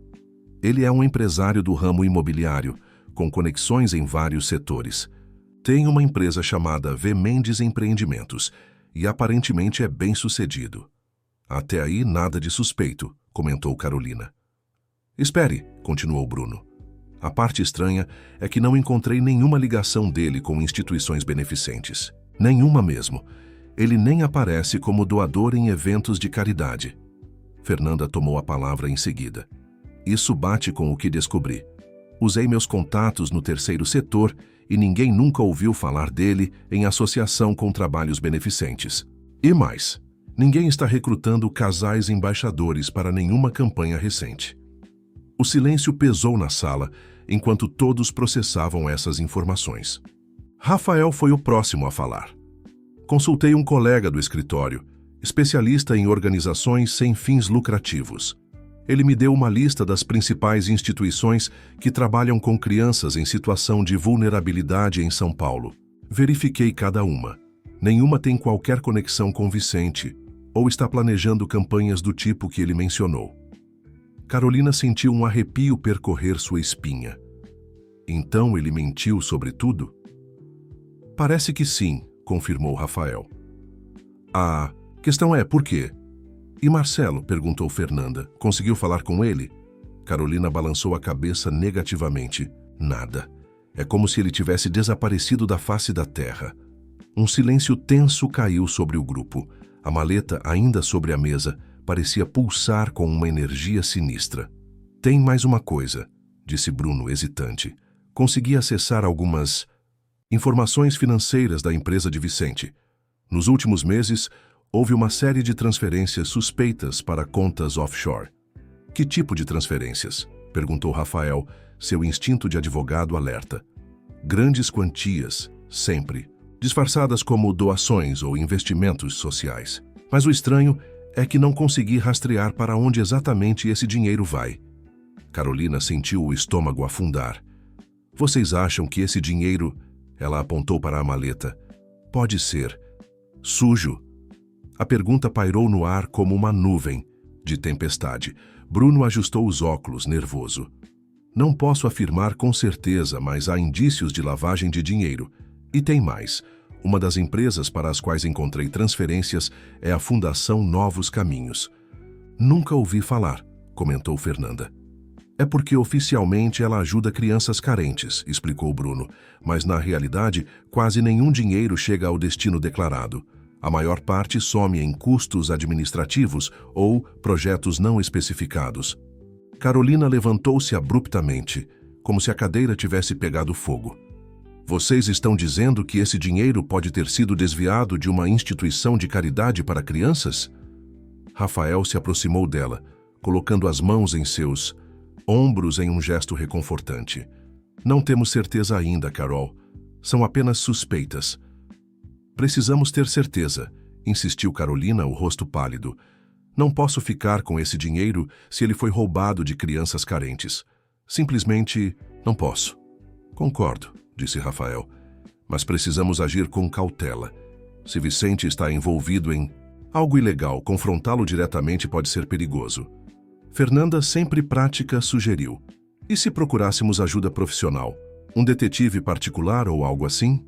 Ele é um empresário do ramo imobiliário, com conexões em vários setores. Tem uma empresa chamada V. Mendes Empreendimentos e aparentemente é bem-sucedido. Até aí nada de suspeito, comentou Carolina. Espere, continuou Bruno. A parte estranha é que não encontrei nenhuma ligação dele com instituições beneficentes. Nenhuma mesmo. Ele nem aparece como doador em eventos de caridade. Fernanda tomou a palavra em seguida. Isso bate com o que descobri. Usei meus contatos no terceiro setor e ninguém nunca ouviu falar dele em associação com trabalhos beneficentes. E mais, ninguém está recrutando casais embaixadores para nenhuma campanha recente. O silêncio pesou na sala enquanto todos processavam essas informações. Rafael foi o próximo a falar. Consultei um colega do escritório, especialista em organizações sem fins lucrativos. Ele me deu uma lista das principais instituições que trabalham com crianças em situação de vulnerabilidade em São Paulo. Verifiquei cada uma. Nenhuma tem qualquer conexão com Vicente ou está planejando campanhas do tipo que ele mencionou. Carolina sentiu um arrepio percorrer sua espinha. Então ele mentiu sobre tudo? Parece que sim, confirmou Rafael. A questão é por quê? E Marcelo? Perguntou Fernanda. Conseguiu falar com ele? Carolina balançou a cabeça negativamente. Nada. É como se ele tivesse desaparecido da face da terra. Um silêncio tenso caiu sobre o grupo. A maleta, ainda sobre a mesa, parecia pulsar com uma energia sinistra. Tem mais uma coisa, disse Bruno, hesitante. Consegui acessar algumas informações financeiras da empresa de Vicente. Nos últimos meses, houve uma série de transferências suspeitas para contas offshore. Que tipo de transferências? Perguntou Rafael, seu instinto de advogado alerta. Grandes quantias, sempre, disfarçadas como doações ou investimentos sociais. Mas o estranho é que não consegui rastrear para onde exatamente esse dinheiro vai. Carolina sentiu o estômago afundar. Vocês acham que esse dinheiro, ela apontou para a maleta, pode ser sujo? A pergunta pairou no ar como uma nuvem de tempestade. Bruno ajustou os óculos, nervoso. Não posso afirmar com certeza, mas há indícios de lavagem de dinheiro. E tem mais. Uma das empresas para as quais encontrei transferências é a Fundação Novos Caminhos. Nunca ouvi falar, comentou Fernanda. É porque oficialmente ela ajuda crianças carentes, explicou Bruno, mas na realidade quase nenhum dinheiro chega ao destino declarado. A maior parte some em custos administrativos ou projetos não especificados. Carolina levantou-se abruptamente, como se a cadeira tivesse pegado fogo. Vocês estão dizendo que esse dinheiro pode ter sido desviado de uma instituição de caridade para crianças? Rafael se aproximou dela, colocando as mãos em seus ombros em um gesto reconfortante. Não temos certeza ainda, Carol. São apenas suspeitas. Precisamos ter certeza, insistiu Carolina, o rosto pálido. Não posso ficar com esse dinheiro se ele foi roubado de crianças carentes. Simplesmente não posso. Concordo, disse Rafael, mas precisamos agir com cautela. Se Vicente está envolvido em algo ilegal, confrontá-lo diretamente pode ser perigoso. Fernanda, sempre prática, sugeriu. E se procurássemos ajuda profissional? Um detetive particular ou algo assim?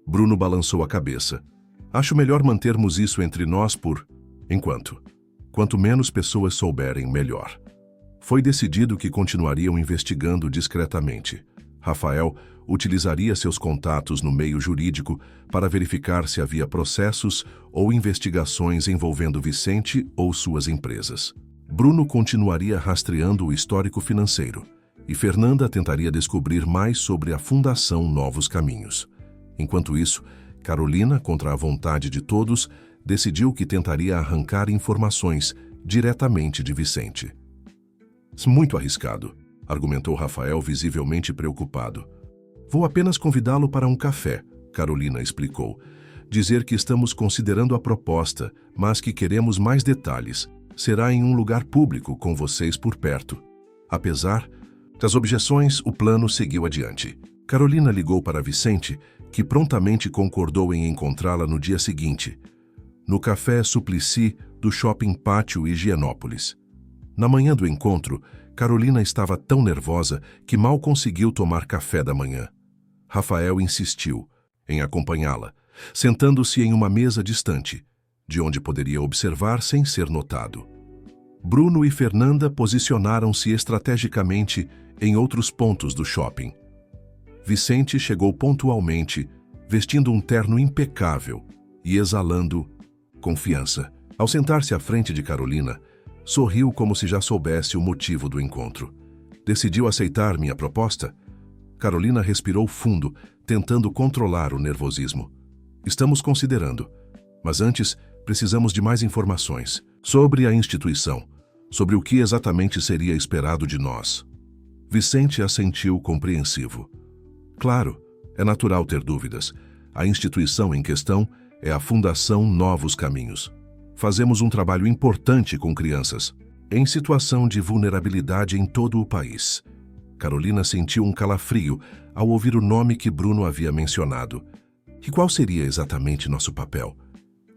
Bruno balançou a cabeça. Acho melhor mantermos isso entre nós por enquanto. Quanto menos pessoas souberem, melhor. Foi decidido que continuariam investigando discretamente. Rafael utilizaria seus contatos no meio jurídico para verificar se havia processos ou investigações envolvendo Vicente ou suas empresas. Bruno continuaria rastreando o histórico financeiro e Fernanda tentaria descobrir mais sobre a Fundação Novos Caminhos. Enquanto isso, Carolina, contra a vontade de todos, decidiu que tentaria arrancar informações diretamente de Vicente. Muito arriscado, argumentou Rafael, visivelmente preocupado. Vou apenas convidá-lo para um café, Carolina explicou. Dizer que estamos considerando a proposta, mas que queremos mais detalhes. Será em um lugar público, com vocês por perto. Apesar das objeções, o plano seguiu adiante. Carolina ligou para Vicente, que prontamente concordou em encontrá-la no dia seguinte, no Café Suplicy do Shopping Pátio Higienópolis. Na manhã do encontro, Carolina estava tão nervosa que mal conseguiu tomar café da manhã. Rafael insistiu em acompanhá-la, sentando-se em uma mesa distante, de onde poderia observar sem ser notado. Bruno e Fernanda posicionaram-se estrategicamente em outros pontos do shopping. Vicente chegou pontualmente, vestindo um terno impecável e exalando confiança. Ao sentar-se à frente de Carolina, sorriu como se já soubesse o motivo do encontro. Decidiu aceitar minha proposta? Carolina respirou fundo, tentando controlar o nervosismo. Estamos considerando, mas antes precisamos de mais informações sobre a instituição, sobre o que exatamente seria esperado de nós. Vicente assentiu compreensivo. Claro, é natural ter dúvidas. A instituição em questão é a Fundação Novos Caminhos. Fazemos um trabalho importante com crianças, em situação de vulnerabilidade em todo o país. Carolina sentiu um calafrio ao ouvir o nome que Bruno havia mencionado. E qual seria exatamente nosso papel?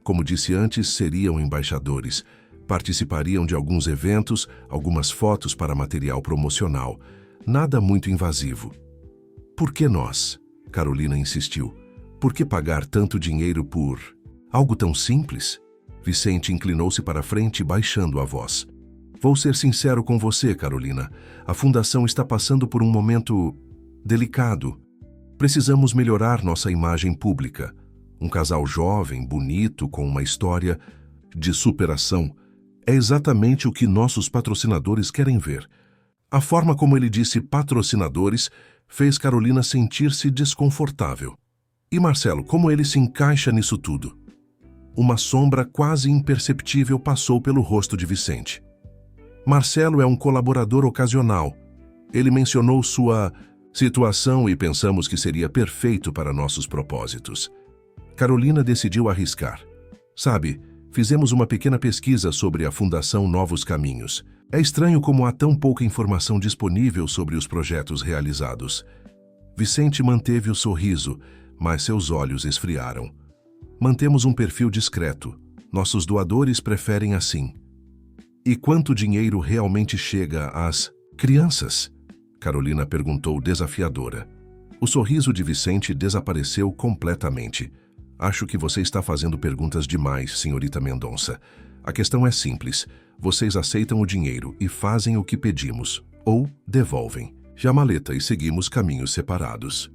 Como disse antes, seriam embaixadores. Participariam de alguns eventos, algumas fotos para material promocional. Nada muito invasivo. Por que nós? Carolina insistiu. Por que pagar tanto dinheiro por algo tão simples? Vicente inclinou-se para a frente, baixando a voz. Vou ser sincero com você, Carolina. A Fundação está passando por um momento delicado. Precisamos melhorar nossa imagem pública. Um casal jovem, bonito, com uma história de superação. É exatamente o que nossos patrocinadores querem ver. A forma como ele disse patrocinadores fez Carolina sentir-se desconfortável. E Marcelo, como ele se encaixa nisso tudo? Uma sombra quase imperceptível passou pelo rosto de Vicente. Marcelo é um colaborador ocasional. Ele mencionou sua situação e pensamos que seria perfeito para nossos propósitos. Carolina decidiu arriscar. Sabe, fizemos uma pequena pesquisa sobre a Fundação Novos Caminhos. É estranho como há tão pouca informação disponível sobre os projetos realizados. Vicente manteve o sorriso, mas seus olhos esfriaram. Mantemos um perfil discreto. Nossos doadores preferem assim. E quanto dinheiro realmente chega às crianças? Carolina perguntou desafiadora. O sorriso de Vicente desapareceu completamente. Acho que você está fazendo perguntas demais, senhorita Mendonça. A questão é simples. Vocês aceitam o dinheiro e fazem o que pedimos, ou devolvem. Já maleta e seguimos caminhos separados.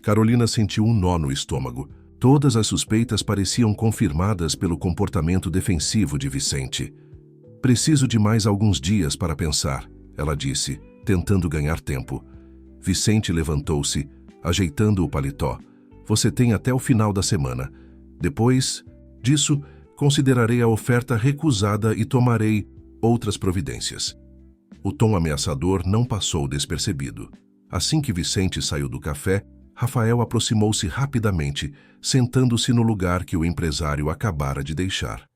Carolina sentiu um nó no estômago. Todas as suspeitas pareciam confirmadas pelo comportamento defensivo de Vicente. Preciso de mais alguns dias para pensar, ela disse, tentando ganhar tempo. Vicente levantou-se, ajeitando o paletó. Você tem até o final da semana. Depois disso, considerarei a oferta recusada e tomarei outras providências. O tom ameaçador não passou despercebido. Assim que Vicente saiu do café, Rafael aproximou-se rapidamente, sentando-se no lugar que o empresário acabara de deixar.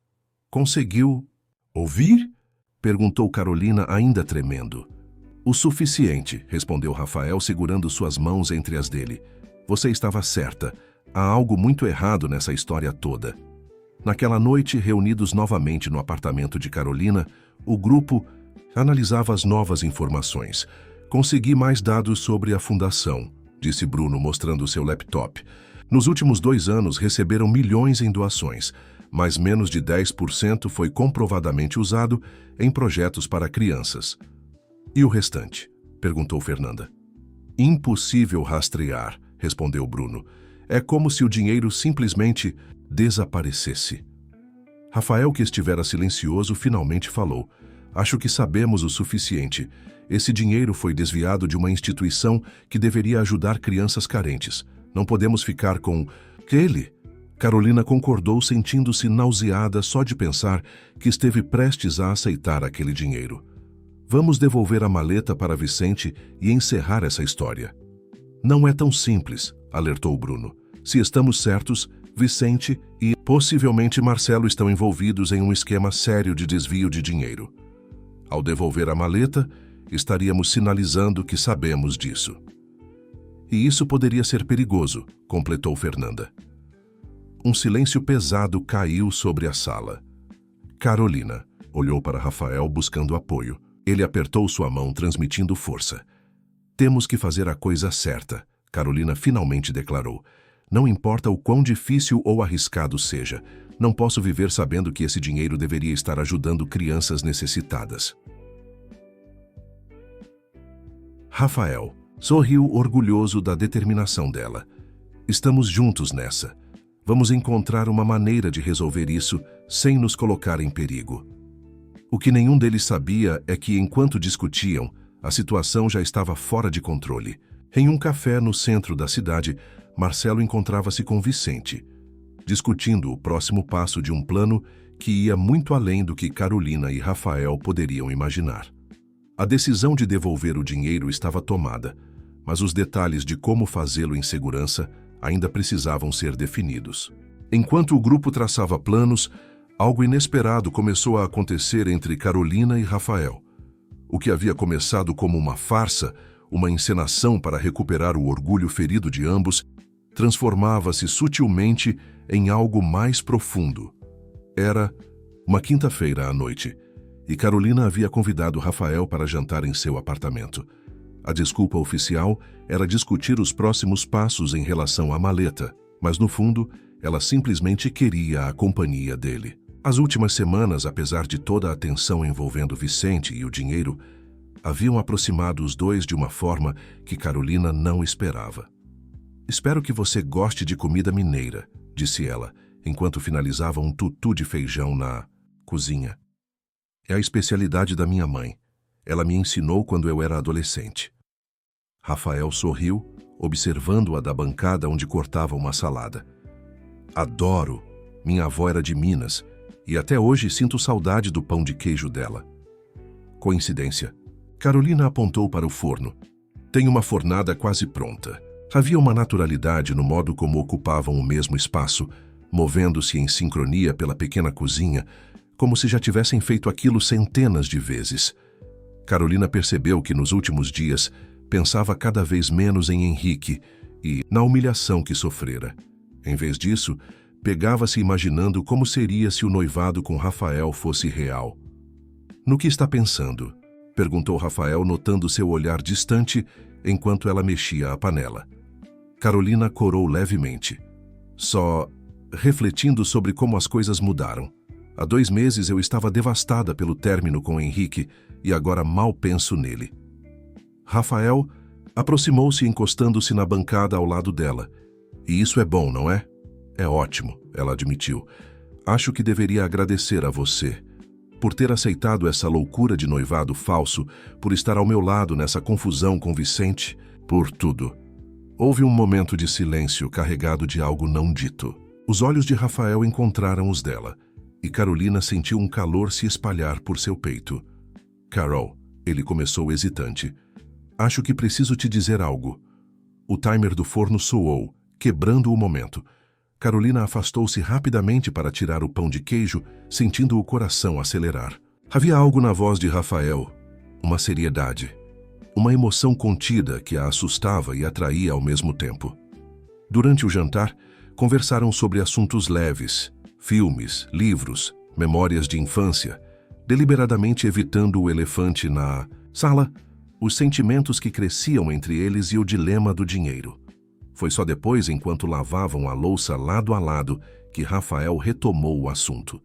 Conseguiu ouvir? Perguntou Carolina, ainda tremendo. O suficiente, respondeu Rafael, segurando suas mãos entre as dele. Você estava certa. Há algo muito errado nessa história toda. Naquela noite, reunidos novamente no apartamento de Carolina, o grupo analisava as novas informações. Consegui mais dados sobre a fundação, disse Bruno, mostrando seu laptop. Nos últimos 2 anos, receberam milhões em doações, mas menos de 10% foi comprovadamente usado em projetos para crianças. E o restante? Perguntou Fernanda. Impossível rastrear, respondeu Bruno. É como se o dinheiro simplesmente desaparecesse. Rafael, que estivera silencioso, finalmente falou. Acho que sabemos o suficiente. Esse dinheiro foi desviado de uma instituição que deveria ajudar crianças carentes. Não podemos ficar com ele. Carolina concordou, sentindo-se nauseada só de pensar que esteve prestes a aceitar aquele dinheiro. Vamos devolver a maleta para Vicente e encerrar essa história. Não é tão simples, alertou Bruno. Se estamos certos, Vicente e possivelmente Marcelo estão envolvidos em um esquema sério de desvio de dinheiro. Ao devolver a maleta, estaríamos sinalizando que sabemos disso. E isso poderia ser perigoso, completou Fernanda. Um silêncio pesado caiu sobre a sala. Carolina olhou para Rafael buscando apoio. Ele apertou sua mão, transmitindo força. Temos que fazer a coisa certa, Carolina finalmente declarou. Não importa o quão difícil ou arriscado seja, não posso viver sabendo que esse dinheiro deveria estar ajudando crianças necessitadas. Rafael sorriu orgulhoso da determinação dela. Estamos juntos nessa. Vamos encontrar uma maneira de resolver isso sem nos colocar em perigo. O que nenhum deles sabia é que, enquanto discutiam, a situação já estava fora de controle. Em um café no centro da cidade, Marcelo encontrava-se com Vicente, discutindo o próximo passo de um plano que ia muito além do que Carolina e Rafael poderiam imaginar. A decisão de devolver o dinheiro estava tomada, mas os detalhes de como fazê-lo em segurança ainda precisavam ser definidos. Enquanto o grupo traçava planos, algo inesperado começou a acontecer entre Carolina e Rafael. O que havia começado como uma farsa, uma encenação para recuperar o orgulho ferido de ambos, transformava-se sutilmente em algo mais profundo. Era uma quinta-feira à noite, e Carolina havia convidado Rafael para jantar em seu apartamento. A desculpa oficial era discutir os próximos passos em relação à maleta, mas no fundo, ela simplesmente queria a companhia dele. As últimas semanas, apesar de toda a atenção envolvendo Vicente e o dinheiro, haviam aproximado os dois de uma forma que Carolina não esperava. Espero que você goste de comida mineira, disse ela, enquanto finalizava um tutu de feijão na cozinha. É a especialidade da minha mãe. Ela me ensinou quando eu era adolescente. Rafael sorriu, observando-a da bancada onde cortava uma salada. Adoro. Minha avó era de Minas, e até hoje sinto saudade do pão de queijo dela. Coincidência. Carolina apontou para o forno. Tem uma fornada quase pronta. Havia uma naturalidade no modo como ocupavam o mesmo espaço, movendo-se em sincronia pela pequena cozinha, como se já tivessem feito aquilo centenas de vezes. Carolina percebeu que nos últimos dias pensava cada vez menos em Henrique e na humilhação que sofrera. Em vez disso, pegava-se imaginando como seria se o noivado com Rafael fosse real. No que está pensando? Perguntou Rafael, notando seu olhar distante enquanto ela mexia a panela. Carolina corou levemente. Só refletindo sobre como as coisas mudaram. Há 2 meses eu estava devastada pelo término com Henrique e agora mal penso nele. Rafael aproximou-se, encostando-se na bancada ao lado dela. E isso é bom, não é? É ótimo, ela admitiu. Acho que deveria agradecer a você por ter aceitado essa loucura de noivado falso, por estar ao meu lado nessa confusão com Vicente, por tudo. Houve um momento de silêncio carregado de algo não dito. Os olhos de Rafael encontraram os dela, e Carolina sentiu um calor se espalhar por seu peito. Carol, ele começou hesitante. Acho que preciso te dizer algo. O timer do forno soou, quebrando o momento. Carolina afastou-se rapidamente para tirar o pão de queijo, sentindo o coração acelerar. Havia algo na voz de Rafael, uma seriedade, uma emoção contida que a assustava e atraía ao mesmo tempo. Durante o jantar, Conversaram sobre assuntos leves, filmes, livros, memórias de infância, deliberadamente evitando o elefante na sala, os sentimentos que cresciam entre eles e o dilema do dinheiro. Foi só depois, enquanto lavavam a louça lado a lado, que Rafael retomou o assunto.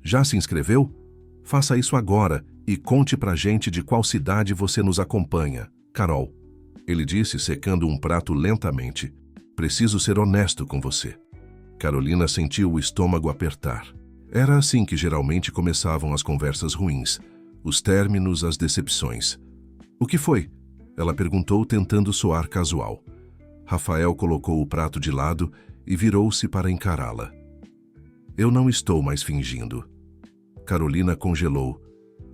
Já se inscreveu? Faça isso agora e conte pra gente de qual cidade você nos acompanha. Carol, ele disse, secando um prato lentamente. Preciso ser honesto com você. Carolina sentiu o estômago apertar. Era assim que geralmente começavam as conversas ruins, os términos, as decepções. O que foi? Ela perguntou, tentando soar casual. Rafael colocou o prato de lado e virou-se para encará-la. Eu não estou mais fingindo. Carolina congelou,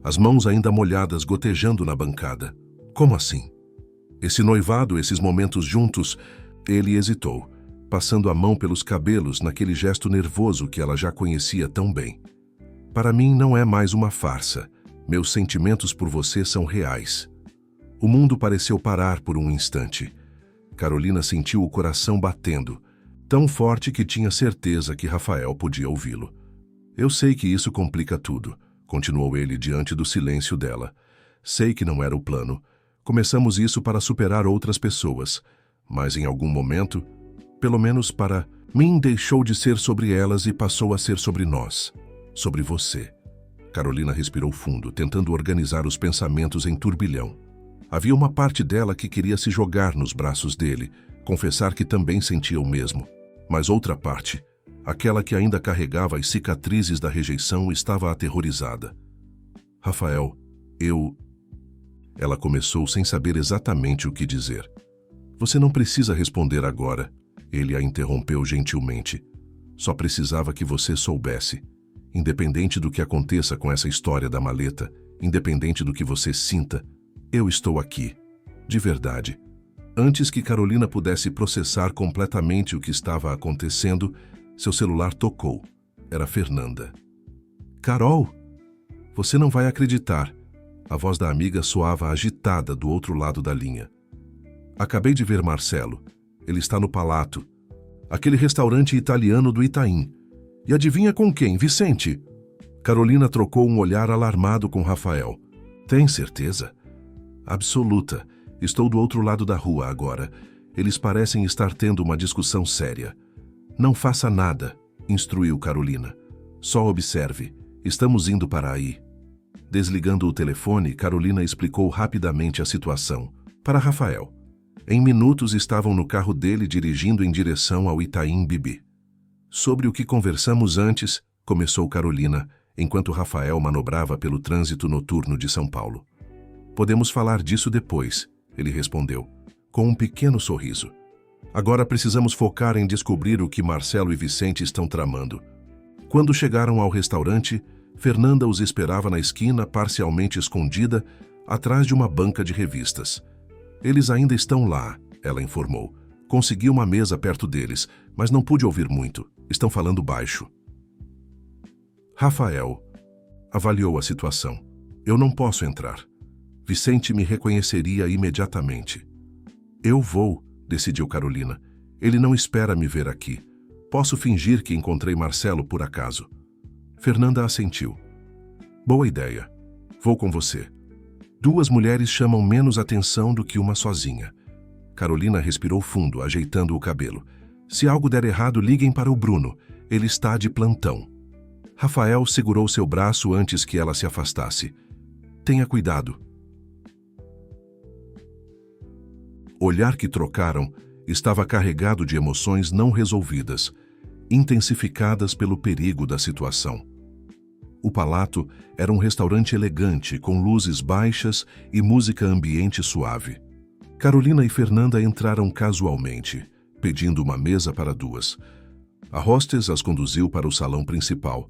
as mãos ainda molhadas gotejando na bancada. Como assim? Esse noivado, esses momentos juntos... Ele hesitou, passando a mão pelos cabelos naquele gesto nervoso que ela já conhecia tão bem. Para mim não é mais uma farsa. Meus sentimentos por você são reais. O mundo pareceu parar por um instante. Carolina sentiu o coração batendo, tão forte que tinha certeza que Rafael podia ouvi-lo. Eu sei que isso complica tudo, continuou ele diante do silêncio dela. Sei que não era o plano. Começamos isso para superar outras pessoas. Mas em algum momento, pelo menos para mim, deixou de ser sobre elas e passou a ser sobre nós, sobre você. Carolina respirou fundo, tentando organizar os pensamentos em turbilhão. Havia uma parte dela que queria se jogar nos braços dele, confessar que também sentia o mesmo. Mas outra parte, aquela que ainda carregava as cicatrizes da rejeição, estava aterrorizada. Rafael, Ela começou sem saber exatamente o que dizer. Você não precisa responder agora, ele a interrompeu gentilmente. Só precisava que você soubesse. Independente do que aconteça com essa história da maleta, independente do que você sinta, eu estou aqui. De verdade. Antes que Carolina pudesse processar completamente o que estava acontecendo, seu celular tocou. Era Fernanda. Carol, você não vai acreditar. A voz da amiga soava agitada do outro lado da linha. Acabei de ver Marcelo. Ele está no Palato. Aquele restaurante italiano do Itaim. E adivinha com quem? Vicente. Carolina trocou um olhar alarmado com Rafael. Tem certeza? Absoluta. Estou do outro lado da rua agora. Eles parecem estar tendo uma discussão séria. Não faça nada, instruiu Carolina. Só observe. Estamos indo para aí. Desligando o telefone, Carolina explicou rapidamente a situação. Para Rafael. Em minutos estavam no carro dele dirigindo em direção ao Itaim Bibi. Sobre o que conversamos antes, começou Carolina, enquanto Rafael manobrava pelo trânsito noturno de São Paulo. Podemos falar disso depois, ele respondeu, com um pequeno sorriso. Agora precisamos focar em descobrir o que Marcelo e Vicente estão tramando. Quando chegaram ao restaurante, Fernanda os esperava na esquina, parcialmente escondida, atrás de uma banca de revistas. Eles ainda estão lá, ela informou. Consegui uma mesa perto deles, mas não pude ouvir muito. Estão falando baixo. Rafael avaliou a situação. Eu não posso entrar. Vicente me reconheceria imediatamente. Eu vou, decidiu Carolina. Ele não espera me ver aqui. Posso fingir que encontrei Marcelo por acaso. Fernanda assentiu. Boa ideia. Vou com você. 2 mulheres chamam menos atenção do que uma sozinha. Carolina respirou fundo, ajeitando o cabelo. Se algo der errado, liguem para o Bruno. Ele está de plantão. Rafael segurou seu braço antes que ela se afastasse. Tenha cuidado. O olhar que trocaram estava carregado de emoções não resolvidas, intensificadas pelo perigo da situação. O Palato era um restaurante elegante, com luzes baixas e música ambiente suave. Carolina e Fernanda entraram casualmente, pedindo uma mesa para 2. A hostess as conduziu para o salão principal,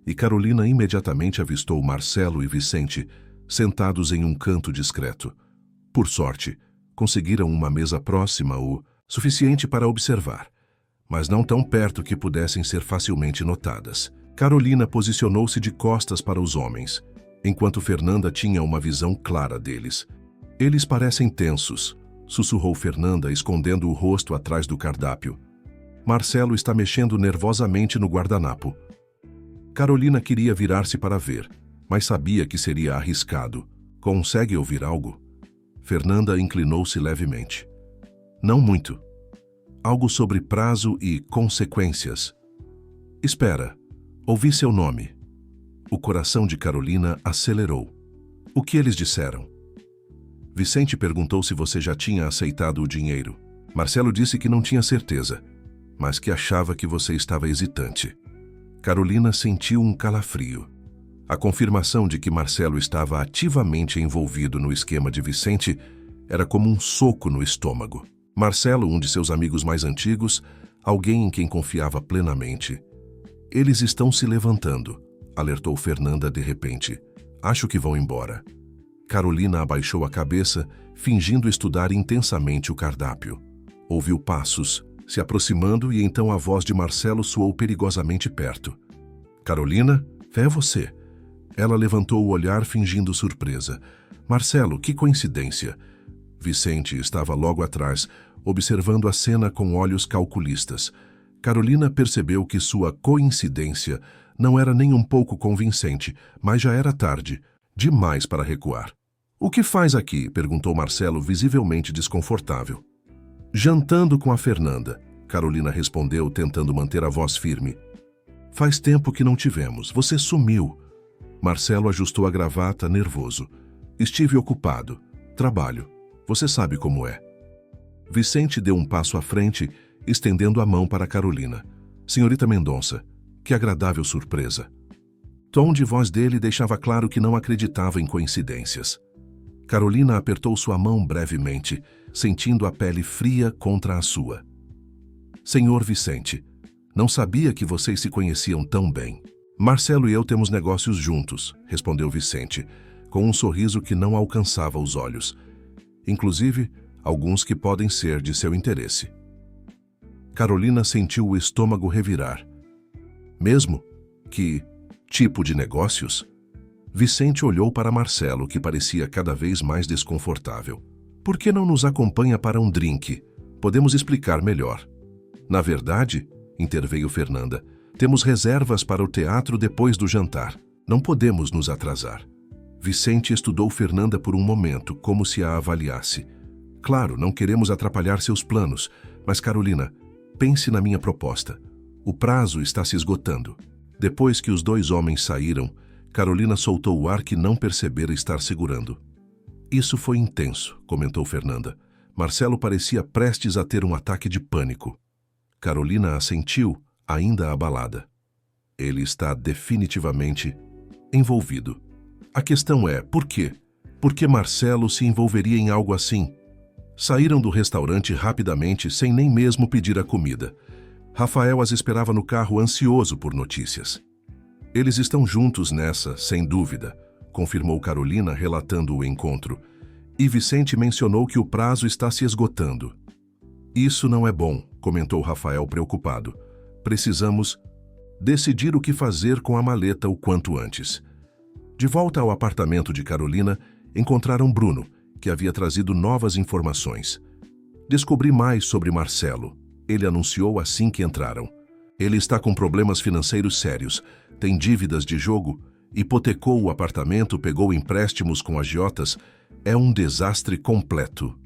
e Carolina imediatamente avistou Marcelo e Vicente, sentados em um canto discreto. Por sorte, conseguiram uma mesa próxima o suficiente para observar, mas não tão perto que pudessem ser facilmente notadas. Carolina posicionou-se de costas para os homens, enquanto Fernanda tinha uma visão clara deles. Eles parecem tensos, sussurrou Fernanda, escondendo o rosto atrás do cardápio. Marcelo está mexendo nervosamente no guardanapo. Carolina queria virar-se para ver, mas sabia que seria arriscado. Consegue ouvir algo? Fernanda inclinou-se levemente. Não muito. Algo sobre prazo e consequências. Espera, ouvi seu nome. O coração de Carolina acelerou. O que eles disseram? Vicente perguntou se você já tinha aceitado o dinheiro. Marcelo disse que não tinha certeza, mas que achava que você estava hesitante. Carolina sentiu um calafrio. A confirmação de que Marcelo estava ativamente envolvido no esquema de Vicente era como um soco no estômago. Marcelo, um de seus amigos mais antigos, alguém em quem confiava plenamente. Eles estão se levantando, alertou Fernanda de repente. Acho que vão embora. Carolina abaixou a cabeça, fingindo estudar intensamente o cardápio. Ouviu passos, se aproximando, e então a voz de Marcelo soou perigosamente perto. Carolina, é você. Ela levantou o olhar fingindo surpresa. Marcelo, que coincidência. Vicente estava logo atrás, observando a cena com olhos calculistas. Carolina percebeu que sua coincidência não era nem um pouco convincente, mas já era tarde, demais para recuar. O que faz aqui? Perguntou Marcelo, visivelmente desconfortável. Jantando com a Fernanda, Carolina respondeu, tentando manter a voz firme. Faz tempo que não te vemos, você sumiu. Marcelo ajustou a gravata, nervoso. Estive ocupado. Trabalho. Você sabe como é. Vicente deu um passo à frente, estendendo a mão para Carolina. Senhorita Mendonça, que agradável surpresa. Tom de voz dele deixava claro que não acreditava em coincidências. Carolina apertou sua mão brevemente, sentindo a pele fria contra a sua. Senhor Vicente, não sabia que vocês se conheciam tão bem. Marcelo e eu temos negócios juntos, respondeu Vicente, com um sorriso que não alcançava os olhos. Inclusive, alguns que podem ser de seu interesse. Carolina sentiu o estômago revirar. Mesmo? Que tipo de negócios? Vicente olhou para Marcelo, que parecia cada vez mais desconfortável. Por que não nos acompanha para um drink? Podemos explicar melhor. Na verdade, interveio Fernanda, temos reservas para o teatro depois do jantar. Não podemos nos atrasar. Vicente estudou Fernanda por um momento, como se a avaliasse. Claro, não queremos atrapalhar seus planos, mas Carolina, pense na minha proposta. O prazo está se esgotando. Depois que os dois homens saíram, Carolina soltou o ar que não percebera estar segurando. Isso foi intenso, comentou Fernanda. Marcelo parecia prestes a ter um ataque de pânico. Carolina assentiu, ainda abalada. Ele está definitivamente envolvido. A questão é, por quê? Por que Marcelo se envolveria em algo assim? Saíram do restaurante rapidamente, sem nem mesmo pedir a comida. Rafael as esperava no carro, ansioso por notícias. Eles estão juntos nessa, sem dúvida, confirmou Carolina, relatando o encontro. E Vicente mencionou que o prazo está se esgotando. Isso não é bom, comentou Rafael preocupado. Precisamos decidir o que fazer com a maleta o quanto antes. De volta ao apartamento de Carolina, encontraram Bruno, que havia trazido novas informações. Descobri mais sobre Marcelo. Ele anunciou assim que entraram. Ele está com problemas financeiros sérios, tem dívidas de jogo, hipotecou o apartamento, pegou empréstimos com agiotas. É um desastre completo.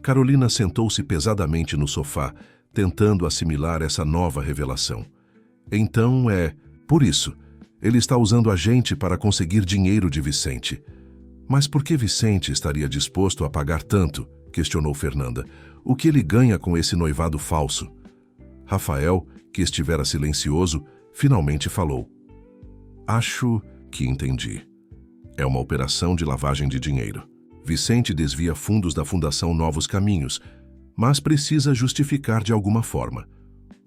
Carolina sentou-se pesadamente no sofá, tentando assimilar essa nova revelação. Então por isso, ele está usando a gente para conseguir dinheiro de Vicente. Mas por que Vicente estaria disposto a pagar tanto? Questionou Fernanda. O que ele ganha com esse noivado falso? Rafael, que estivera silencioso, finalmente falou. Acho que entendi. É uma operação de lavagem de dinheiro. Vicente desvia fundos da Fundação Novos Caminhos, mas precisa justificar de alguma forma.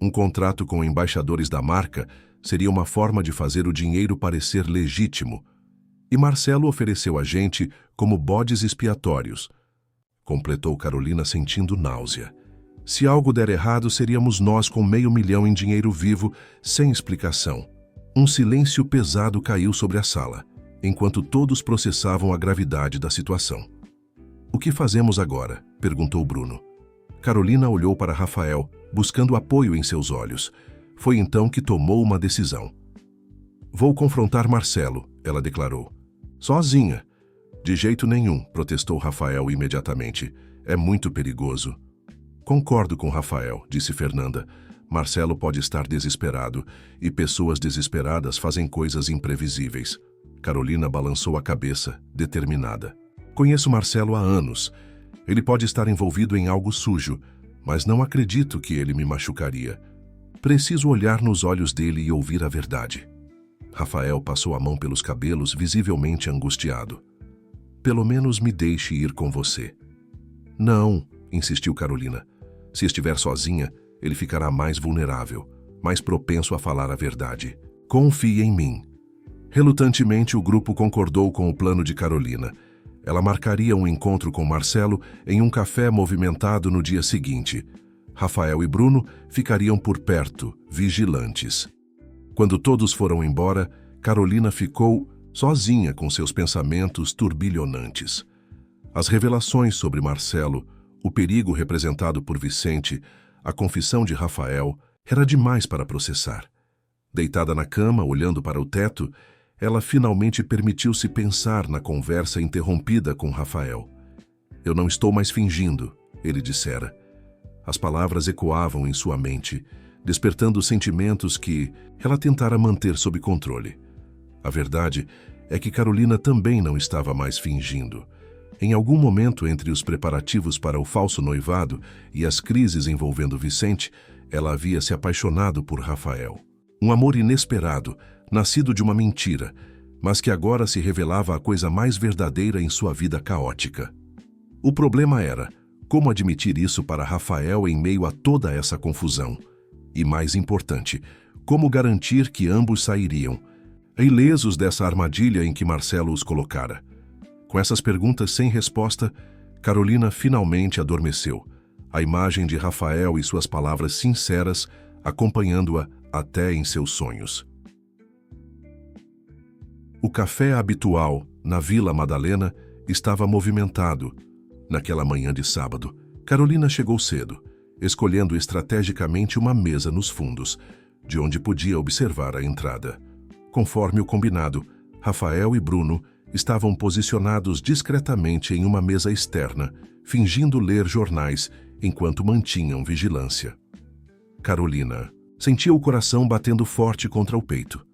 Um contrato com embaixadores da marca seria uma forma de fazer o dinheiro parecer legítimo. E Marcelo ofereceu a gente como bodes expiatórios. Completou Carolina, sentindo náusea. Se algo der errado, seríamos nós com $500 mil em dinheiro vivo, sem explicação. Um silêncio pesado caiu sobre a sala, enquanto todos processavam a gravidade da situação. O que fazemos agora? Perguntou Bruno. Carolina olhou para Rafael, buscando apoio em seus olhos. Foi então que tomou uma decisão. Vou confrontar Marcelo, ela declarou. Sozinha. De jeito nenhum, protestou Rafael imediatamente. É muito perigoso. Concordo com Rafael, disse Fernanda. Marcelo pode estar desesperado, e pessoas desesperadas fazem coisas imprevisíveis. Carolina balançou a cabeça, determinada. Conheço Marcelo há anos. Ele pode estar envolvido em algo sujo, mas não acredito que ele me machucaria. Preciso olhar nos olhos dele e ouvir a verdade. Rafael passou a mão pelos cabelos, visivelmente angustiado. Pelo menos me deixe ir com você. Não, insistiu Carolina. Se estiver sozinha, ele ficará mais vulnerável, mais propenso a falar a verdade. Confie em mim. Relutantemente, o grupo concordou com o plano de Carolina. Ela marcaria um encontro com Marcelo em um café movimentado no dia seguinte. Rafael e Bruno ficariam por perto, vigilantes. Quando todos foram embora, Carolina ficou sozinha com seus pensamentos turbilhonantes. As revelações sobre Marcelo, o perigo representado por Vicente, a confissão de Rafael, era demais para processar. Deitada na cama, olhando para o teto, ela finalmente permitiu-se pensar na conversa interrompida com Rafael. Eu não estou mais fingindo, ele dissera. As palavras ecoavam em sua mente, despertando sentimentos que ela tentara manter sob controle. A verdade é que Carolina também não estava mais fingindo. Em algum momento entre os preparativos para o falso noivado e as crises envolvendo Vicente, ela havia se apaixonado por Rafael. Um amor inesperado, nascido de uma mentira, mas que agora se revelava a coisa mais verdadeira em sua vida caótica. O problema era como admitir isso para Rafael em meio a toda essa confusão. E mais importante, como garantir que ambos sairiam, ilesos dessa armadilha em que Marcelo os colocara. Com essas perguntas sem resposta, Carolina finalmente adormeceu, a imagem de Rafael e suas palavras sinceras acompanhando-a até em seus sonhos. O café habitual, na Vila Madalena, estava movimentado. Naquela manhã de sábado, Carolina chegou cedo, escolhendo estrategicamente uma mesa nos fundos, de onde podia observar a entrada. Conforme o combinado, Rafael e Bruno estavam posicionados discretamente em uma mesa externa, fingindo ler jornais enquanto mantinham vigilância. Carolina sentia o coração batendo forte contra o peito.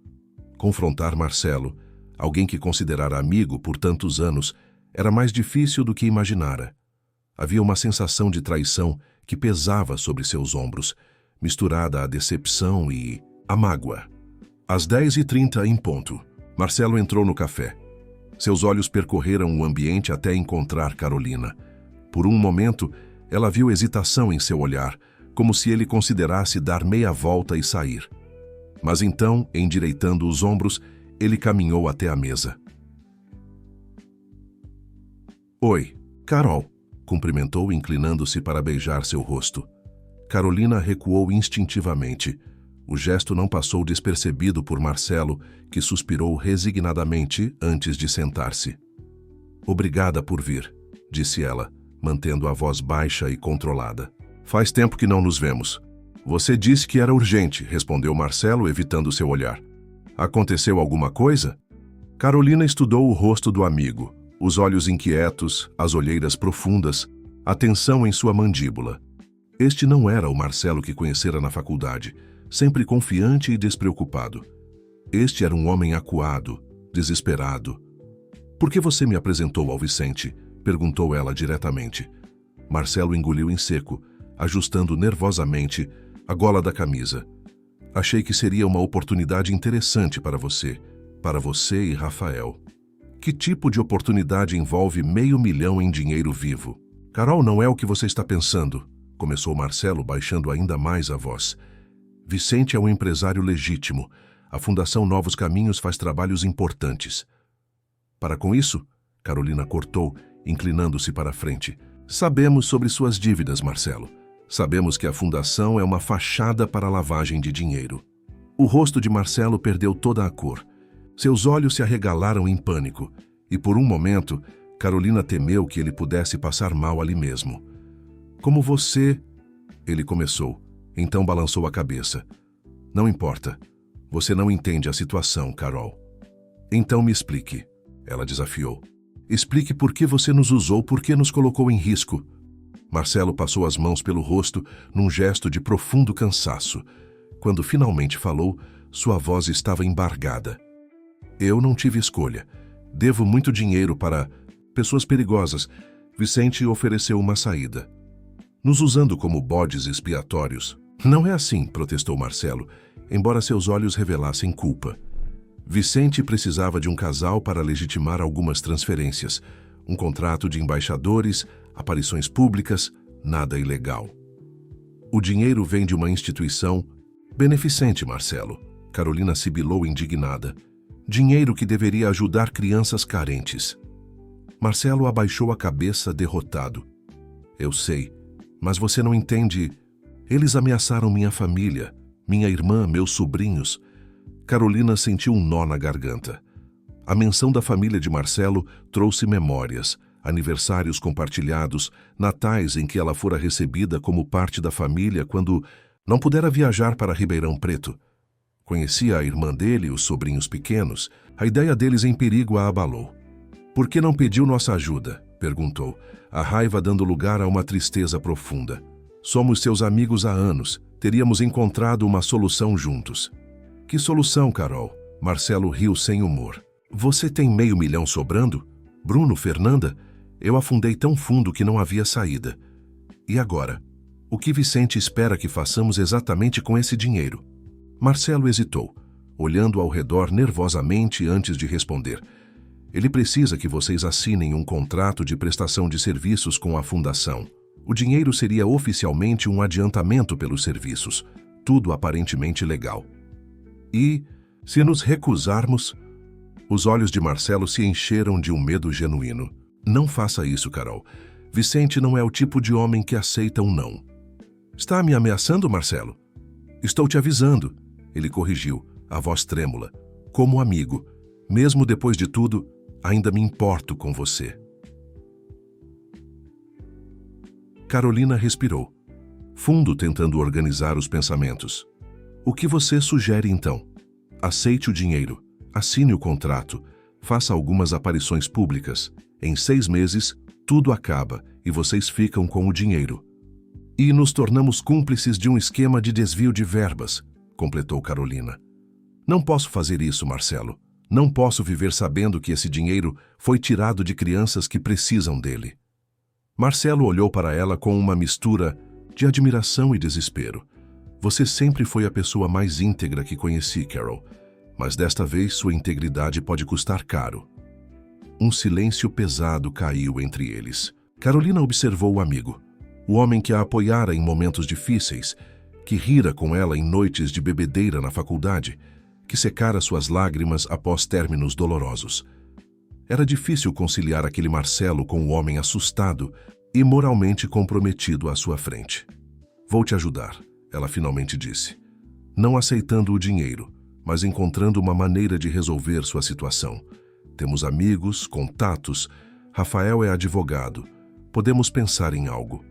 Confrontar Marcelo, alguém que considerara amigo por tantos anos, era mais difícil do que imaginara. Havia uma sensação de traição que pesava sobre seus ombros, misturada à decepção e à mágoa. Às 10h30 em ponto, Marcelo entrou no café. Seus olhos percorreram o ambiente até encontrar Carolina. Por um momento, ela viu hesitação em seu olhar, como se ele considerasse dar meia volta e sair. Mas então, endireitando os ombros, ele caminhou até a mesa. Oi, Carol, cumprimentou inclinando-se para beijar seu rosto. Carolina recuou instintivamente. O gesto não passou despercebido por Marcelo, que suspirou resignadamente antes de sentar-se. Obrigada por vir, disse ela, mantendo a voz baixa e controlada. Faz tempo que não nos vemos. Você disse que era urgente, respondeu Marcelo, evitando seu olhar. Aconteceu alguma coisa? Carolina estudou o rosto do amigo, os olhos inquietos, as olheiras profundas, a tensão em sua mandíbula. Este não era o Marcelo que conhecera na faculdade, sempre confiante e despreocupado. Este era um homem acuado, desesperado. Por que você me apresentou ao Vicente? Perguntou ela diretamente. Marcelo engoliu em seco, ajustando nervosamente a gola da camisa. Achei que seria uma oportunidade interessante para você e Rafael. Que tipo de oportunidade envolve $500 mil em dinheiro vivo? Carol, não é o que você está pensando, começou Marcelo, baixando ainda mais a voz. Vicente é um empresário legítimo. A Fundação Novos Caminhos faz trabalhos importantes. Para com isso, Carolina cortou, inclinando-se para a frente. Sabemos sobre suas dívidas, Marcelo. Sabemos que a fundação é uma fachada para a lavagem de dinheiro. O rosto de Marcelo perdeu toda a cor. Seus olhos se arregalaram em pânico, e por um momento, Carolina temeu que ele pudesse passar mal ali mesmo. Como você... Ele começou, então balançou a cabeça. Não importa. Você não entende a situação, Carol. Então me explique, ela desafiou. Explique por que você nos usou, por que nos colocou em risco. Marcelo passou as mãos pelo rosto num gesto de profundo cansaço. Quando finalmente falou, sua voz estava embargada. Eu não tive escolha. Devo muito dinheiro para pessoas perigosas. Vicente ofereceu uma saída. Nos usando como bodes expiatórios. Não é assim, protestou Marcelo, embora seus olhos revelassem culpa. Vicente precisava de um casal para legitimar algumas transferências. Um contrato de embaixadores, aparições públicas, nada ilegal. O dinheiro vem de uma instituição beneficente, Marcelo. Carolina sibilou indignada. Dinheiro que deveria ajudar crianças carentes. Marcelo abaixou a cabeça derrotado. Eu sei, mas você não entende. Eles ameaçaram minha família, minha irmã, meus sobrinhos. Carolina sentiu um nó na garganta. A menção da família de Marcelo trouxe memórias, aniversários compartilhados, natais em que ela fora recebida como parte da família quando não pudera viajar para Ribeirão Preto. Conhecia a irmã dele e os sobrinhos pequenos. A ideia deles em perigo a abalou. Por que não pediu nossa ajuda? Perguntou, a raiva dando lugar a uma tristeza profunda. Somos seus amigos há anos. Teríamos encontrado uma solução juntos. Que solução, Carol? Marcelo riu sem humor. Você tem R$500 mil sobrando? Bruno, Fernanda? Eu afundei tão fundo que não havia saída. E agora? O que Vicente espera que façamos exatamente com esse dinheiro? Marcelo hesitou, olhando ao redor nervosamente antes de responder. Ele precisa que vocês assinem um contrato de prestação de serviços com a fundação. O dinheiro seria oficialmente um adiantamento pelos serviços, tudo aparentemente legal. E, se nos recusarmos... Os olhos de Marcelo se encheram de um medo genuíno. Não faça isso, Carol. Vicente não é o tipo de homem que aceita um não. Está me ameaçando, Marcelo? Estou te avisando. Ele corrigiu, a voz trêmula. Como amigo, mesmo depois de tudo, ainda me importo com você. Carolina respirou, fundo tentando organizar os pensamentos. O que você sugere então? Aceite o dinheiro. Assine o contrato, faça algumas aparições públicas. Em 6 meses, tudo acaba e vocês ficam com o dinheiro. E nos tornamos cúmplices de um esquema de desvio de verbas, completou Carolina. Não posso fazer isso, Marcelo. Não posso viver sabendo que esse dinheiro foi tirado de crianças que precisam dele. Marcelo olhou para ela com uma mistura de admiração e desespero. Você sempre foi a pessoa mais íntegra que conheci, Carol. Mas desta vez sua integridade pode custar caro. Um silêncio pesado caiu entre eles. Carolina observou o amigo, o homem que a apoiara em momentos difíceis, que rira com ela em noites de bebedeira na faculdade, que secara suas lágrimas após términos dolorosos. Era difícil conciliar aquele Marcelo com o homem assustado e moralmente comprometido à sua frente. Vou te ajudar, ela finalmente disse, não aceitando o dinheiro, mas encontrando uma maneira de resolver sua situação. Temos amigos, contatos. Rafael é advogado. Podemos pensar em algo.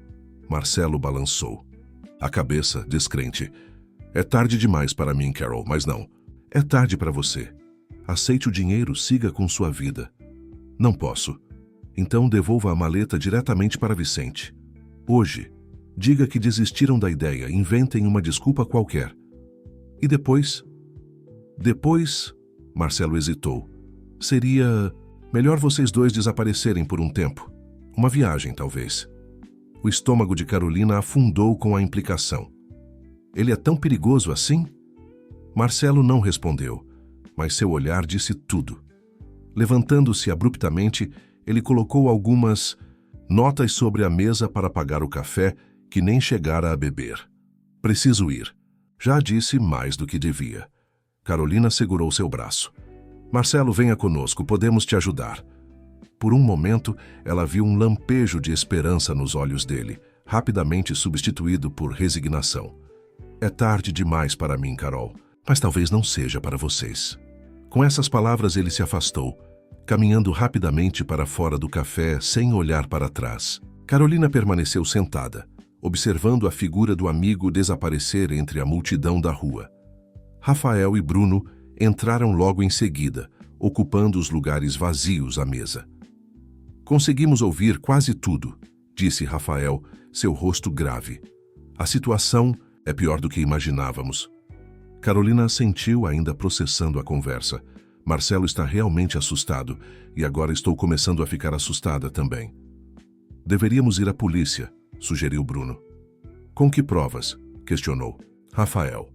Marcelo balançou a cabeça, descrente. É tarde demais para mim, Carol, mas não. É tarde para você. Aceite o dinheiro, siga com sua vida. Não posso. Então devolva a maleta diretamente para Vicente. Hoje, diga que desistiram da ideia, inventem uma desculpa qualquer. E depois... Depois, Marcelo hesitou. Seria melhor vocês dois desaparecerem por um tempo. Uma viagem, talvez. O estômago de Carolina afundou com a implicação. Ele é tão perigoso assim? Marcelo não respondeu, mas seu olhar disse tudo. Levantando-se abruptamente, ele colocou algumas notas sobre a mesa para pagar o café que nem chegara a beber. Preciso ir. Já disse mais do que devia. Carolina segurou seu braço. Marcelo, venha conosco, podemos te ajudar. Por um momento, ela viu um lampejo de esperança nos olhos dele, rapidamente substituído por resignação. É tarde demais para mim, Carol, mas talvez não seja para vocês. Com essas palavras, ele se afastou, caminhando rapidamente para fora do café sem olhar para trás. Carolina permaneceu sentada, observando a figura do amigo desaparecer entre a multidão da rua. Rafael e Bruno entraram logo em seguida, ocupando os lugares vazios à mesa. Conseguimos ouvir quase tudo, disse Rafael, seu rosto grave. A situação é pior do que imaginávamos. Carolina assentiu, ainda processando a conversa. Marcelo está realmente assustado e agora estou começando a ficar assustada também. Deveríamos ir à polícia, sugeriu Bruno. Com que provas? Questionou Rafael.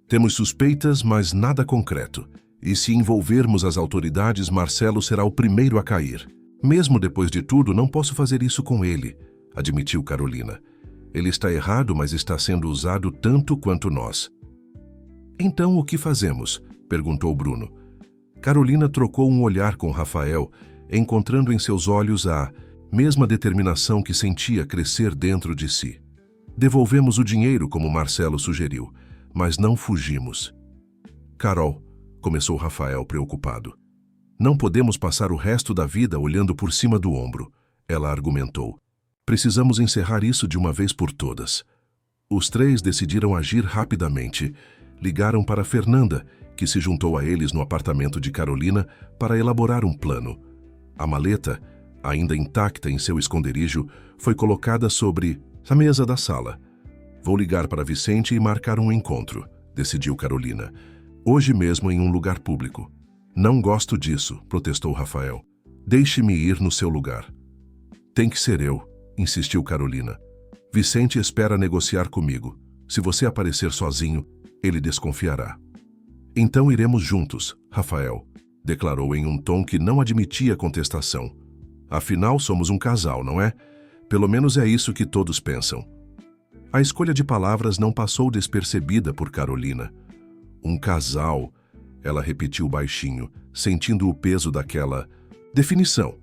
Temos suspeitas, mas nada concreto. E se envolvermos as autoridades, Marcelo será o primeiro a cair. Mesmo depois de tudo, não posso fazer isso com ele, admitiu Carolina. Ele está errado, mas está sendo usado tanto quanto nós. Então o que fazemos? Perguntou Bruno. Carolina trocou um olhar com Rafael, encontrando em seus olhos a mesma determinação que sentia crescer dentro de si. Devolvemos o dinheiro, como Marcelo sugeriu, mas não fugimos. Carol, começou Rafael preocupado. Não podemos passar o resto da vida olhando por cima do ombro, ela argumentou. Precisamos encerrar isso de uma vez por todas. Os três decidiram agir rapidamente. Ligaram para Fernanda, que se juntou a eles no apartamento de Carolina para elaborar um plano. A maleta, ainda intacta em seu esconderijo, foi colocada sobre a mesa da sala. Vou ligar para Vicente e marcar um encontro, decidiu Carolina. Hoje mesmo em um lugar público. Não gosto disso, protestou Rafael. Deixe-me ir no seu lugar. Tem que ser eu, insistiu Carolina. Vicente espera negociar comigo. Se você aparecer sozinho, ele desconfiará. Então iremos juntos, Rafael, declarou em um tom que não admitia contestação. Afinal, somos um casal, não é? Pelo menos é isso que todos pensam. A escolha de palavras não passou despercebida por Carolina. Um casal, ela repetiu baixinho, sentindo o peso daquela definição.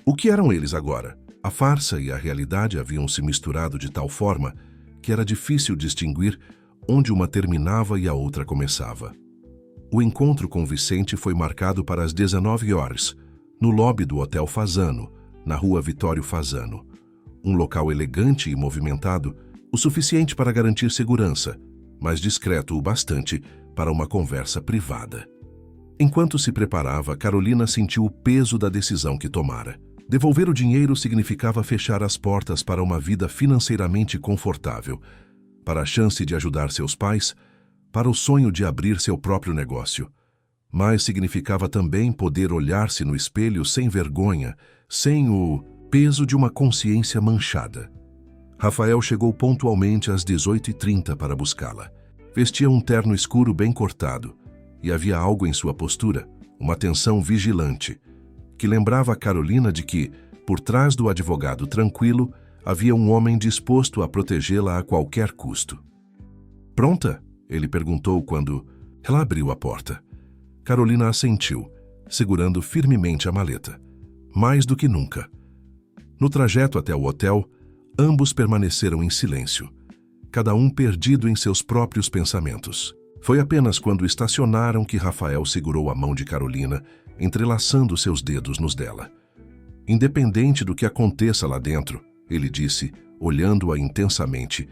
O que eram eles agora? A farsa e a realidade haviam se misturado de tal forma que era difícil distinguir onde uma terminava e a outra começava. O encontro com Vicente foi marcado para as 19 horas, no lobby do Hotel Fasano, na rua Vitório Fasano. Um local elegante e movimentado, o suficiente para garantir segurança, mas discreto o bastante para uma conversa privada. Enquanto se preparava, Carolina sentiu o peso da decisão que tomara. Devolver o dinheiro significava fechar as portas para uma vida financeiramente confortável, para a chance de ajudar seus pais, para o sonho de abrir seu próprio negócio. Mas significava também poder olhar-se no espelho sem vergonha, sem o peso de uma consciência manchada. Rafael chegou pontualmente às 18h30 para buscá-la. Vestia um terno escuro bem cortado, e havia algo em sua postura, uma tensão vigilante, que lembrava a Carolina de que, por trás do advogado tranquilo, havia um homem disposto a protegê-la a qualquer custo. Pronta? Ele perguntou quando ela abriu a porta. Carolina assentiu, segurando firmemente a maleta. Mais do que nunca. No trajeto até o hotel, ambos permaneceram em silêncio, cada um perdido em seus próprios pensamentos. Foi apenas quando estacionaram que Rafael segurou a mão de Carolina, entrelaçando seus dedos nos dela. Independente do que aconteça lá dentro, ele disse, olhando-a intensamente,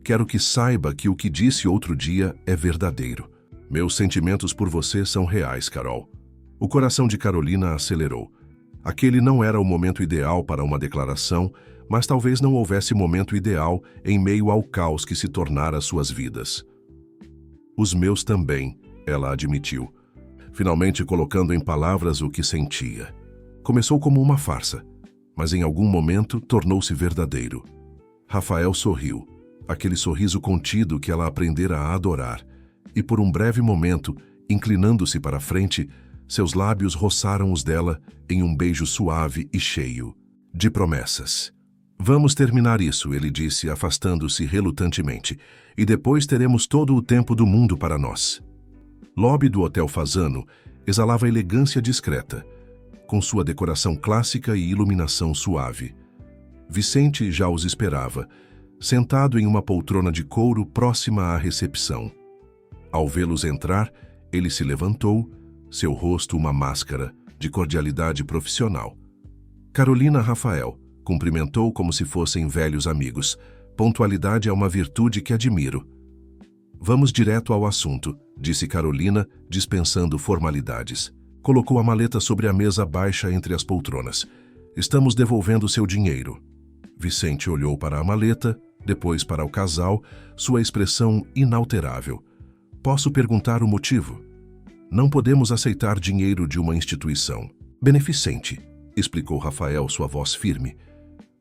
quero que saiba que o que disse outro dia é verdadeiro. Meus sentimentos por você são reais, Carol. O coração de Carolina acelerou. Aquele não era o momento ideal para uma declaração, mas talvez não houvesse momento ideal em meio ao caos que se tornara suas vidas. Os meus também, ela admitiu, finalmente colocando em palavras o que sentia. Começou como uma farsa, mas em algum momento tornou-se verdadeiro. Rafael sorriu, aquele sorriso contido que ela aprendera a adorar, e por um breve momento, inclinando-se para a frente, seus lábios roçaram os dela em um beijo suave e cheio de promessas. Vamos terminar isso, ele disse, afastando-se relutantemente, e depois teremos todo o tempo do mundo para nós. Lobby do Hotel Fasano exalava elegância discreta, com sua decoração clássica e iluminação suave. Vicente já os esperava, sentado em uma poltrona de couro próxima à recepção. Ao vê-los entrar, ele se levantou, seu rosto uma máscara de cordialidade profissional. Carolina Rafael cumprimentou como se fossem velhos amigos, Pontualidade é uma virtude que admiro. Vamos direto ao assunto, disse Carolina, dispensando formalidades. Colocou a maleta sobre a mesa baixa entre as poltronas. Estamos devolvendo seu dinheiro. Vicente olhou para a maleta, depois para o casal, sua expressão inalterável. Posso perguntar o motivo? Não podemos aceitar dinheiro de uma instituição beneficente, explicou Rafael, sua voz firme.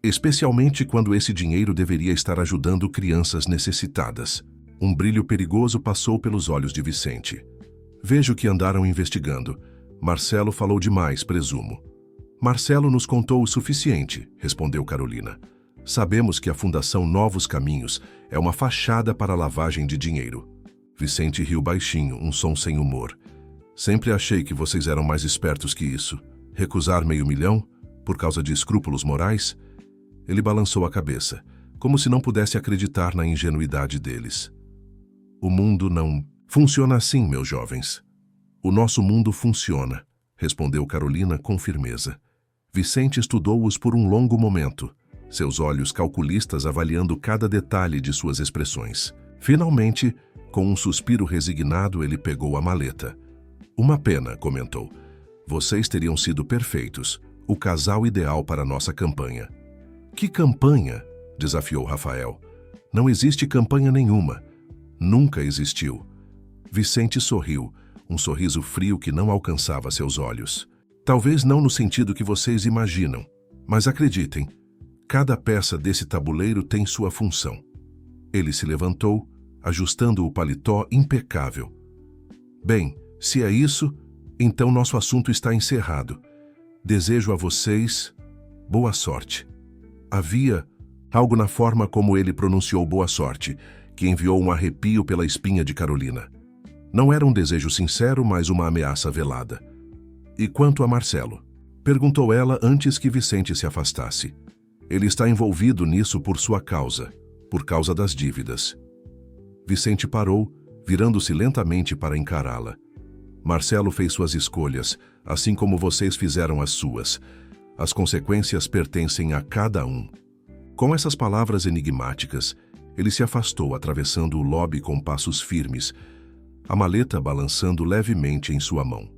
Especialmente quando esse dinheiro deveria estar ajudando crianças necessitadas. Um brilho perigoso passou pelos olhos de Vicente. Vejo que andaram investigando. Marcelo falou demais, presumo. Marcelo nos contou o suficiente, respondeu Carolina. Sabemos que a Fundação Novos Caminhos é uma fachada para a lavagem de dinheiro. Vicente riu baixinho, um som sem humor. Sempre achei que vocês eram mais espertos que isso. Recusar $500 mil? Por causa de escrúpulos morais? Ele balançou a cabeça, como se não pudesse acreditar na ingenuidade deles. O mundo não funciona assim, meus jovens. O nosso mundo funciona, respondeu Carolina com firmeza. Vicente estudou-os por um longo momento, seus olhos calculistas avaliando cada detalhe de suas expressões. Finalmente, com um suspiro resignado, ele pegou a maleta. Uma pena, comentou. Vocês teriam sido perfeitos, o casal ideal para nossa campanha. Que campanha? Desafiou Rafael. Não existe campanha nenhuma. Nunca existiu. Vicente sorriu, um sorriso frio que não alcançava seus olhos. Talvez não no sentido que vocês imaginam, mas acreditem, cada peça desse tabuleiro tem sua função. Ele se levantou, ajustando o paletó impecável. Bem, se é isso, então nosso assunto está encerrado. Desejo a vocês boa sorte. Havia algo na forma como ele pronunciou boa sorte, que enviou um arrepio pela espinha de Carolina. Não era um desejo sincero, mas uma ameaça velada. E quanto a Marcelo? Perguntou ela antes que Vicente se afastasse. Ele está envolvido nisso por sua causa, por causa das dívidas. Vicente parou, virando-se lentamente para encará-la. Marcelo fez suas escolhas, assim como vocês fizeram as suas. As consequências pertencem a cada um. Com essas palavras enigmáticas, ele se afastou, atravessando o lobby com passos firmes, a maleta balançando levemente em sua mão.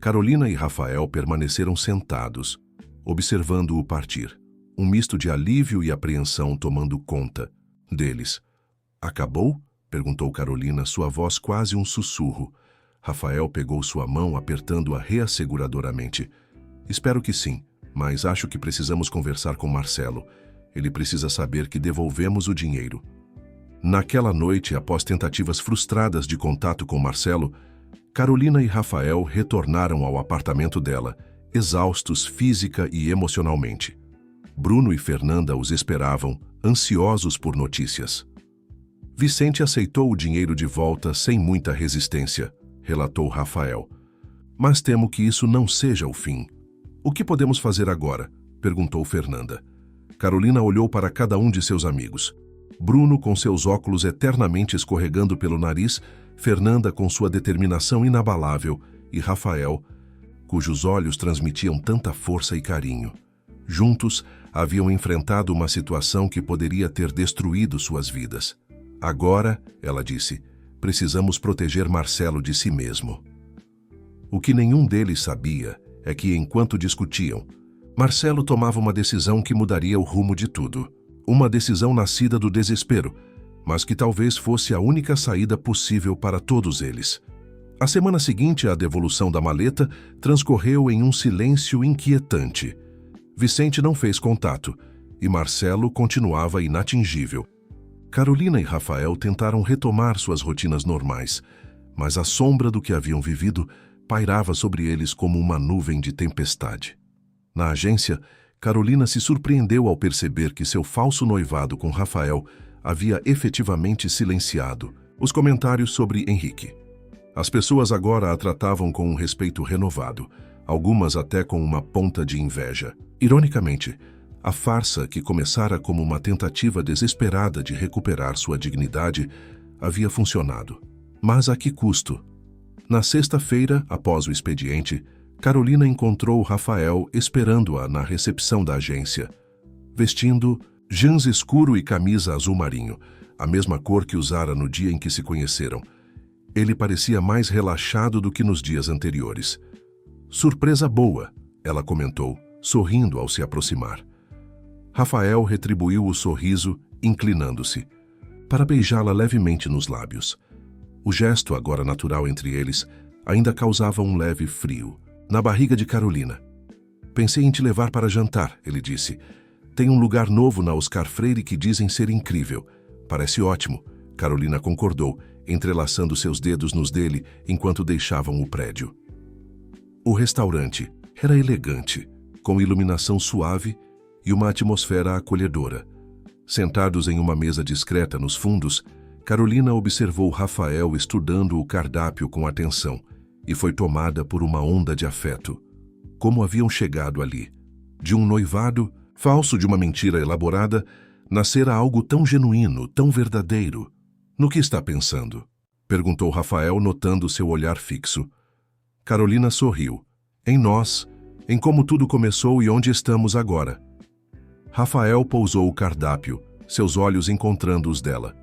Carolina e Rafael permaneceram sentados, observando-o partir, um misto de alívio e apreensão tomando conta deles. Acabou? Perguntou Carolina, sua voz quase um sussurro. Rafael pegou sua mão, apertando-a reasseguradoramente. Espero que sim, mas acho que precisamos conversar com Marcelo. Ele precisa saber que devolvemos o dinheiro. Naquela noite, após tentativas frustradas de contato com Marcelo, Carolina e Rafael retornaram ao apartamento dela, exaustos física e emocionalmente. Bruno e Fernanda os esperavam, ansiosos por notícias. Vicente aceitou o dinheiro de volta sem muita resistência, relatou Rafael. Mas temo que isso não seja o fim. O que podemos fazer agora? Perguntou Fernanda. Carolina olhou para cada um de seus amigos. Bruno com seus óculos eternamente escorregando pelo nariz, Fernanda com sua determinação inabalável e Rafael, cujos olhos transmitiam tanta força e carinho. Juntos, haviam enfrentado uma situação que poderia ter destruído suas vidas. Agora, ela disse, precisamos proteger Marcelo de si mesmo. O que nenhum deles sabia é que, enquanto discutiam, Marcelo tomava uma decisão que mudaria o rumo de tudo. Uma decisão nascida do desespero, mas que talvez fosse a única saída possível para todos eles. A semana seguinte à devolução da maleta transcorreu em um silêncio inquietante. Vicente não fez contato e Marcelo continuava inatingível. Carolina e Rafael tentaram retomar suas rotinas normais, mas a sombra do que haviam vivido pairava sobre eles como uma nuvem de tempestade. Na agência, Carolina se surpreendeu ao perceber que seu falso noivado com Rafael havia efetivamente silenciado os comentários sobre Henrique. As pessoas agora a tratavam com um respeito renovado, algumas até com uma ponta de inveja. Ironicamente, a farsa que começara como uma tentativa desesperada de recuperar sua dignidade havia funcionado. Mas a que custo? Na sexta-feira, após o expediente, Carolina encontrou Rafael esperando-a na recepção da agência, vestindo Jeans escuro e camisa azul marinho, a mesma cor que usara no dia em que se conheceram. Ele parecia mais relaxado do que nos dias anteriores. Surpresa boa, ela comentou, sorrindo ao se aproximar. Rafael retribuiu o sorriso, inclinando-se, para beijá-la levemente nos lábios. O gesto, agora natural entre eles, ainda causava um leve frio na barriga de Carolina. Pensei em te levar para jantar, ele disse. Tem um lugar novo na Oscar Freire que dizem ser incrível. Parece ótimo, Carolina concordou, entrelaçando seus dedos nos dele enquanto deixavam o prédio. O restaurante era elegante, com iluminação suave e uma atmosfera acolhedora. Sentados em uma mesa discreta nos fundos, Carolina observou Rafael estudando o cardápio com atenção e foi tomada por uma onda de afeto. Como haviam chegado ali? De um noivado falso, de uma mentira elaborada, nascera algo tão genuíno, tão verdadeiro. No que está pensando? Perguntou Rafael, notando seu olhar fixo. Carolina sorriu. Em nós, em como tudo começou e onde estamos agora. Rafael pousou o cardápio, seus olhos encontrando os dela.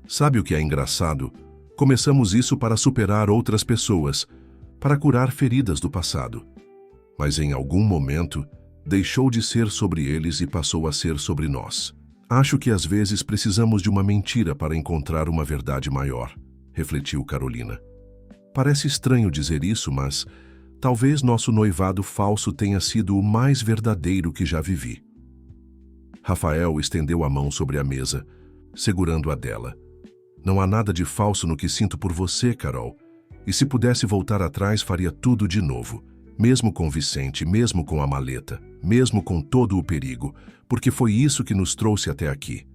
Sabe o que é engraçado? Começamos isso para superar outras pessoas, para curar feridas do passado. Mas em algum momento, deixou de ser sobre eles e passou a ser sobre nós. Acho que às vezes precisamos de uma mentira para encontrar uma verdade maior, refletiu Carolina. Parece estranho dizer isso, mas talvez nosso noivado falso tenha sido o mais verdadeiro que já vivi. Rafael estendeu a mão sobre a mesa, segurando a dela. Não há nada de falso no que sinto por você, Carol. E se pudesse voltar atrás, faria tudo de novo. Mesmo com Vicente, mesmo com a maleta, mesmo com todo o perigo, porque foi isso que nos trouxe até aqui.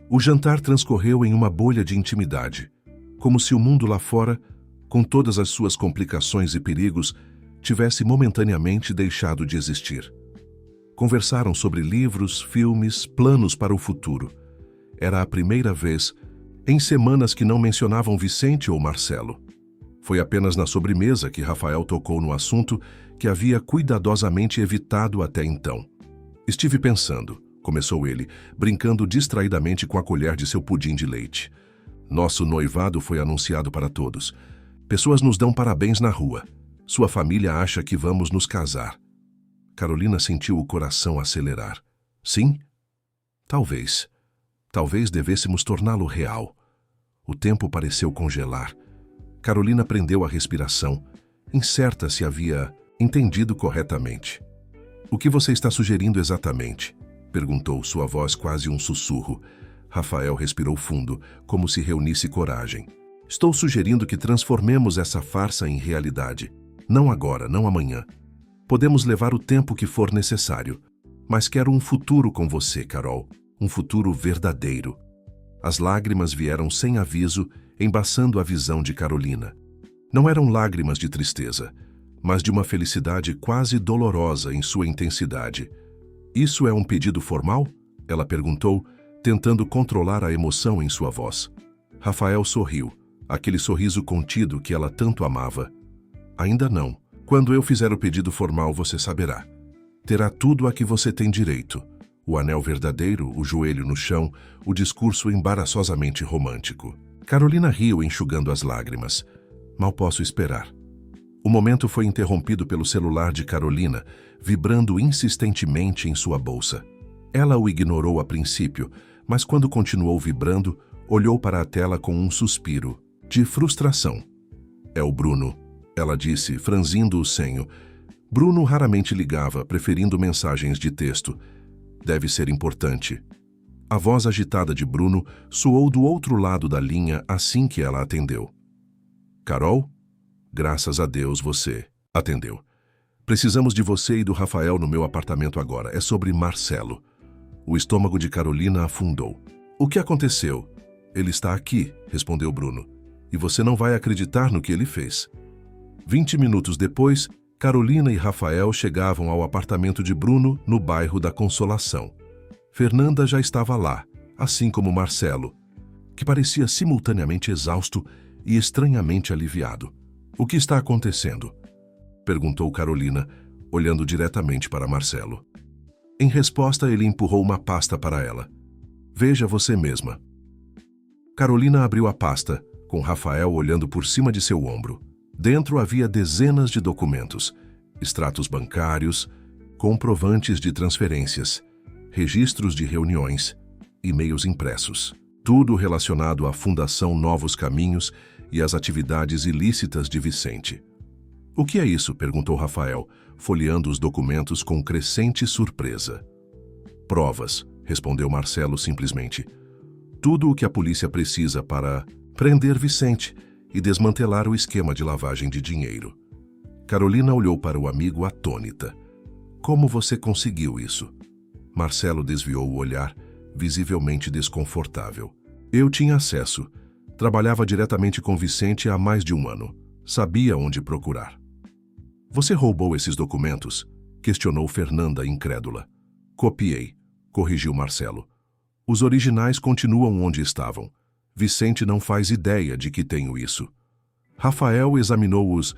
O jantar transcorreu em uma bolha de intimidade, como se o mundo lá fora, com todas as suas complicações e perigos, tivesse momentaneamente deixado de existir. Conversaram sobre livros, filmes, planos para o futuro. Era a primeira vez, em semanas que não mencionavam Vicente ou Marcelo. Foi apenas na sobremesa que Rafael tocou no assunto que havia cuidadosamente evitado até então. Estive pensando, começou ele, brincando distraidamente com a colher de seu pudim de leite. Nosso noivado foi anunciado para todos. Pessoas nos dão parabéns na rua. Sua família acha que vamos nos casar. Carolina sentiu o coração acelerar. Sim? Talvez. Talvez devêssemos torná-lo real. O tempo pareceu congelar. Carolina prendeu a respiração, incerta se havia entendido corretamente. O que você está sugerindo exatamente? Perguntou, sua voz quase um sussurro. Rafael respirou fundo, como se reunisse coragem. Estou sugerindo que transformemos essa farsa em realidade. Não agora, não amanhã. Podemos levar o tempo que for necessário. Mas quero um futuro com você, Carol. Um futuro verdadeiro. As lágrimas vieram sem aviso, embaçando a visão de Carolina. Não eram lágrimas de tristeza, mas de uma felicidade quase dolorosa em sua intensidade. Isso é um pedido formal? Ela perguntou, tentando controlar a emoção em sua voz. Rafael sorriu, aquele sorriso contido que ela tanto amava. Ainda não. Quando eu fizer o pedido formal, você saberá. Terá tudo a que você tem direito. O anel verdadeiro, o joelho no chão, o discurso embaraçosamente romântico. Carolina riu, enxugando as lágrimas. Mal posso esperar. O momento foi interrompido pelo celular de Carolina, vibrando insistentemente em sua bolsa. Ela o ignorou a princípio, mas quando continuou vibrando, olhou para a tela com um suspiro, de frustração. É o Bruno, ela disse, franzindo o senho. Bruno raramente ligava, preferindo mensagens de texto. Deve ser importante. A voz agitada de Bruno soou do outro lado da linha assim que ela atendeu. Carol? Graças a Deus você atendeu. Precisamos de você e do Rafael no meu apartamento agora. É sobre Marcelo. O estômago de Carolina afundou. O que aconteceu? Ele está aqui, respondeu Bruno. E você não vai acreditar no que ele fez. 20 minutos depois, Carolina e Rafael chegavam ao apartamento de Bruno, no bairro da Consolação. Fernanda já estava lá, assim como Marcelo, que parecia simultaneamente exausto e estranhamente aliviado. O que está acontecendo? Perguntou Carolina, olhando diretamente para Marcelo. Em resposta, ele empurrou uma pasta para ela. Veja você mesma. Carolina abriu a pasta, com Rafael olhando por cima de seu ombro. Dentro havia dezenas de documentos, extratos bancários, comprovantes de transferências, registros de reuniões, e-mails impressos. Tudo relacionado à Fundação Novos Caminhos e às atividades ilícitas de Vicente. O que é isso? Perguntou Rafael, folheando os documentos com crescente surpresa. Provas, respondeu Marcelo simplesmente. Tudo o que a polícia precisa para prender Vicente e desmantelar o esquema de lavagem de dinheiro. Carolina olhou para o amigo atônita. Como você conseguiu isso? Marcelo desviou o olhar, visivelmente desconfortável. Eu tinha acesso. Trabalhava diretamente com Vicente há mais de um ano. Sabia onde procurar. Você roubou esses documentos? Questionou Fernanda, incrédula. Copiei, corrigiu Marcelo. Os originais continuam onde estavam. Vicente não faz ideia de que tenho isso. Rafael examinou os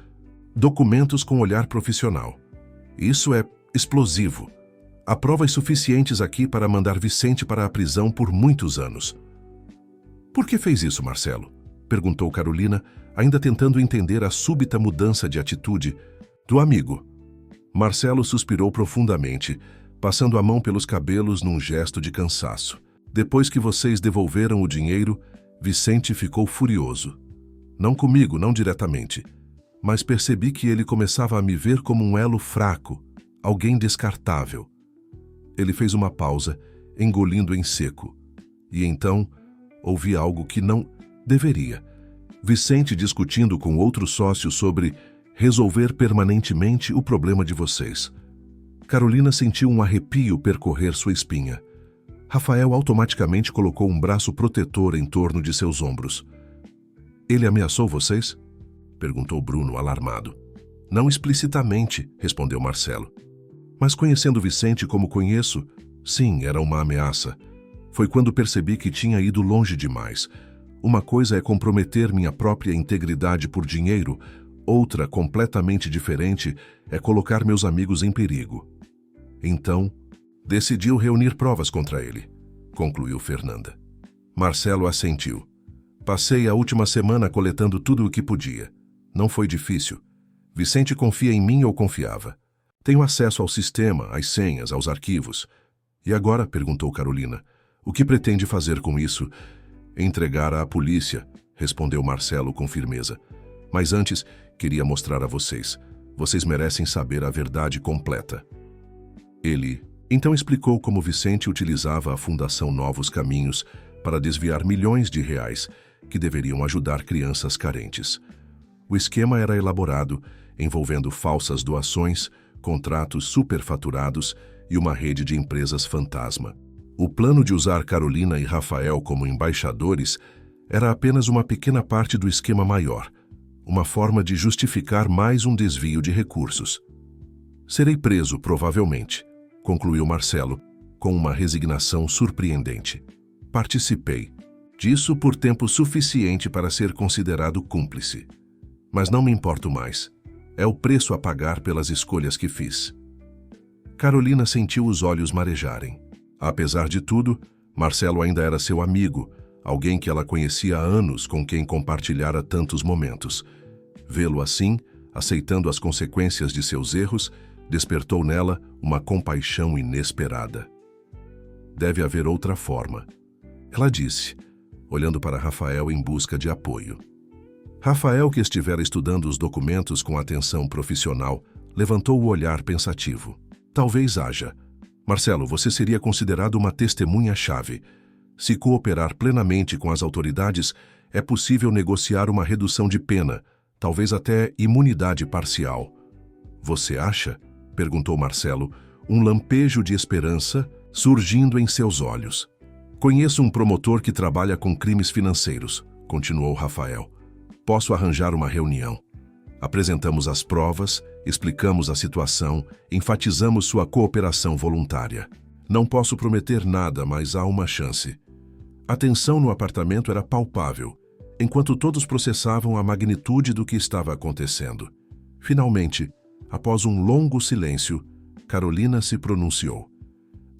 documentos com olhar profissional. Isso é explosivo. Há provas suficientes aqui para mandar Vicente para a prisão por muitos anos. Por que fez isso, Marcelo? Perguntou Carolina, ainda tentando entender a súbita mudança de atitude do amigo. Marcelo suspirou profundamente, passando a mão pelos cabelos num gesto de cansaço. Depois que vocês devolveram o dinheiro, Vicente ficou furioso. Não comigo, não diretamente, mas percebi que ele começava a me ver como um elo fraco, alguém descartável. Ele fez uma pausa, engolindo em seco. E então, ouvi algo que não deveria. Vicente discutindo com outro sócio sobre resolver permanentemente o problema de vocês. Carolina sentiu um arrepio percorrer sua espinha. Rafael automaticamente colocou um braço protetor em torno de seus ombros. Ele ameaçou vocês? Perguntou Bruno, alarmado. Não explicitamente, respondeu Marcelo. Mas conhecendo Vicente como conheço, sim, era uma ameaça. Foi quando percebi que tinha ido longe demais. Uma coisa é comprometer minha própria integridade por dinheiro, outra, completamente diferente, é colocar meus amigos em perigo. Então, decidiu reunir provas contra ele, concluiu Fernanda. Marcelo assentiu. Passei a última semana coletando tudo o que podia. Não foi difícil. Vicente confia em mim ou confiava. Tenho acesso ao sistema, às senhas, aos arquivos. E agora, perguntou Carolina, o que pretende fazer com isso? Entregar à polícia, respondeu Marcelo com firmeza. Mas antes, queria mostrar a vocês. Vocês merecem saber a verdade completa. Ele então explicou como Vicente utilizava a Fundação Novos Caminhos para desviar milhões de reais que deveriam ajudar crianças carentes. O esquema era elaborado, envolvendo falsas doações, contratos superfaturados e uma rede de empresas fantasma. O plano de usar Carolina e Rafael como embaixadores era apenas uma pequena parte do esquema maior, uma forma de justificar mais um desvio de recursos. Serei preso, provavelmente, concluiu Marcelo, com uma resignação surpreendente. Participei disso por tempo suficiente para ser considerado cúmplice. Mas não me importo mais. É o preço a pagar pelas escolhas que fiz. Carolina sentiu os olhos marejarem. Apesar de tudo, Marcelo ainda era seu amigo, alguém que ela conhecia há anos, com quem compartilhara tantos momentos. Vê-lo assim, aceitando as consequências de seus erros, despertou nela uma compaixão inesperada. Deve haver outra forma, ela disse, olhando para Rafael em busca de apoio. Rafael, que estivera estudando os documentos com atenção profissional, levantou o olhar pensativo. Talvez haja. Marcelo, você seria considerado uma testemunha-chave. Se cooperar plenamente com as autoridades, é possível negociar uma redução de pena, talvez até imunidade parcial. Você acha? Perguntou Marcelo, um lampejo de esperança surgindo em seus olhos. Conheço um promotor que trabalha com crimes financeiros, continuou Rafael. Posso arranjar uma reunião. Apresentamos as provas, explicamos a situação, enfatizamos sua cooperação voluntária. Não posso prometer nada, mas há uma chance. A tensão no apartamento era palpável, enquanto todos processavam a magnitude do que estava acontecendo. Finalmente, após um longo silêncio, Carolina se pronunciou.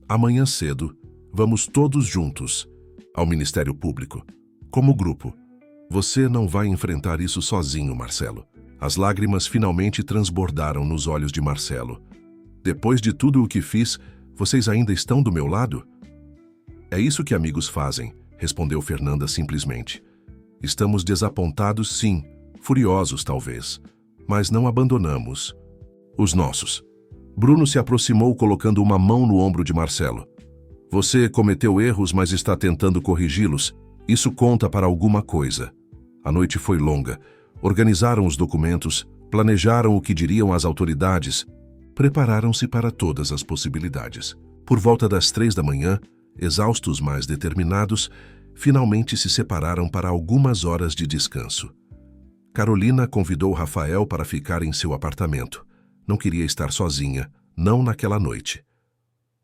Amanhã cedo, vamos todos juntos ao Ministério Público, como grupo. Você não vai enfrentar isso sozinho, Marcelo. As lágrimas finalmente transbordaram nos olhos de Marcelo. Depois de tudo o que fiz, vocês ainda estão do meu lado? É isso que amigos fazem, respondeu Fernanda simplesmente. Estamos desapontados, sim, furiosos talvez, mas não abandonamos os nossos. Bruno se aproximou colocando uma mão no ombro de Marcelo. Você cometeu erros, mas está tentando corrigi-los. Isso conta para alguma coisa. A noite foi longa. Organizaram os documentos, planejaram o que diriam às autoridades, prepararam-se para todas as possibilidades. Por volta das 3 da manhã, exaustos mas determinados, finalmente se separaram para algumas horas de descanso. Carolina convidou Rafael para ficar em seu apartamento. Não queria estar sozinha, não naquela noite.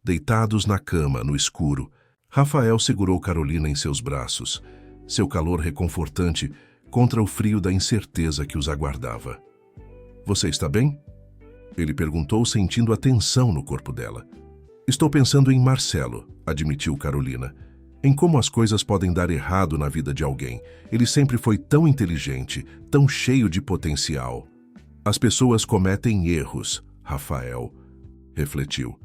Deitados na cama, no escuro, Rafael segurou Carolina em seus braços, seu calor reconfortante contra o frio da incerteza que os aguardava. Você está bem? Ele perguntou, sentindo a tensão no corpo dela. Estou pensando em Marcelo, admitiu Carolina. Em como as coisas podem dar errado na vida de alguém. Ele sempre foi tão inteligente, tão cheio de potencial. As pessoas cometem erros, Rafael refletiu.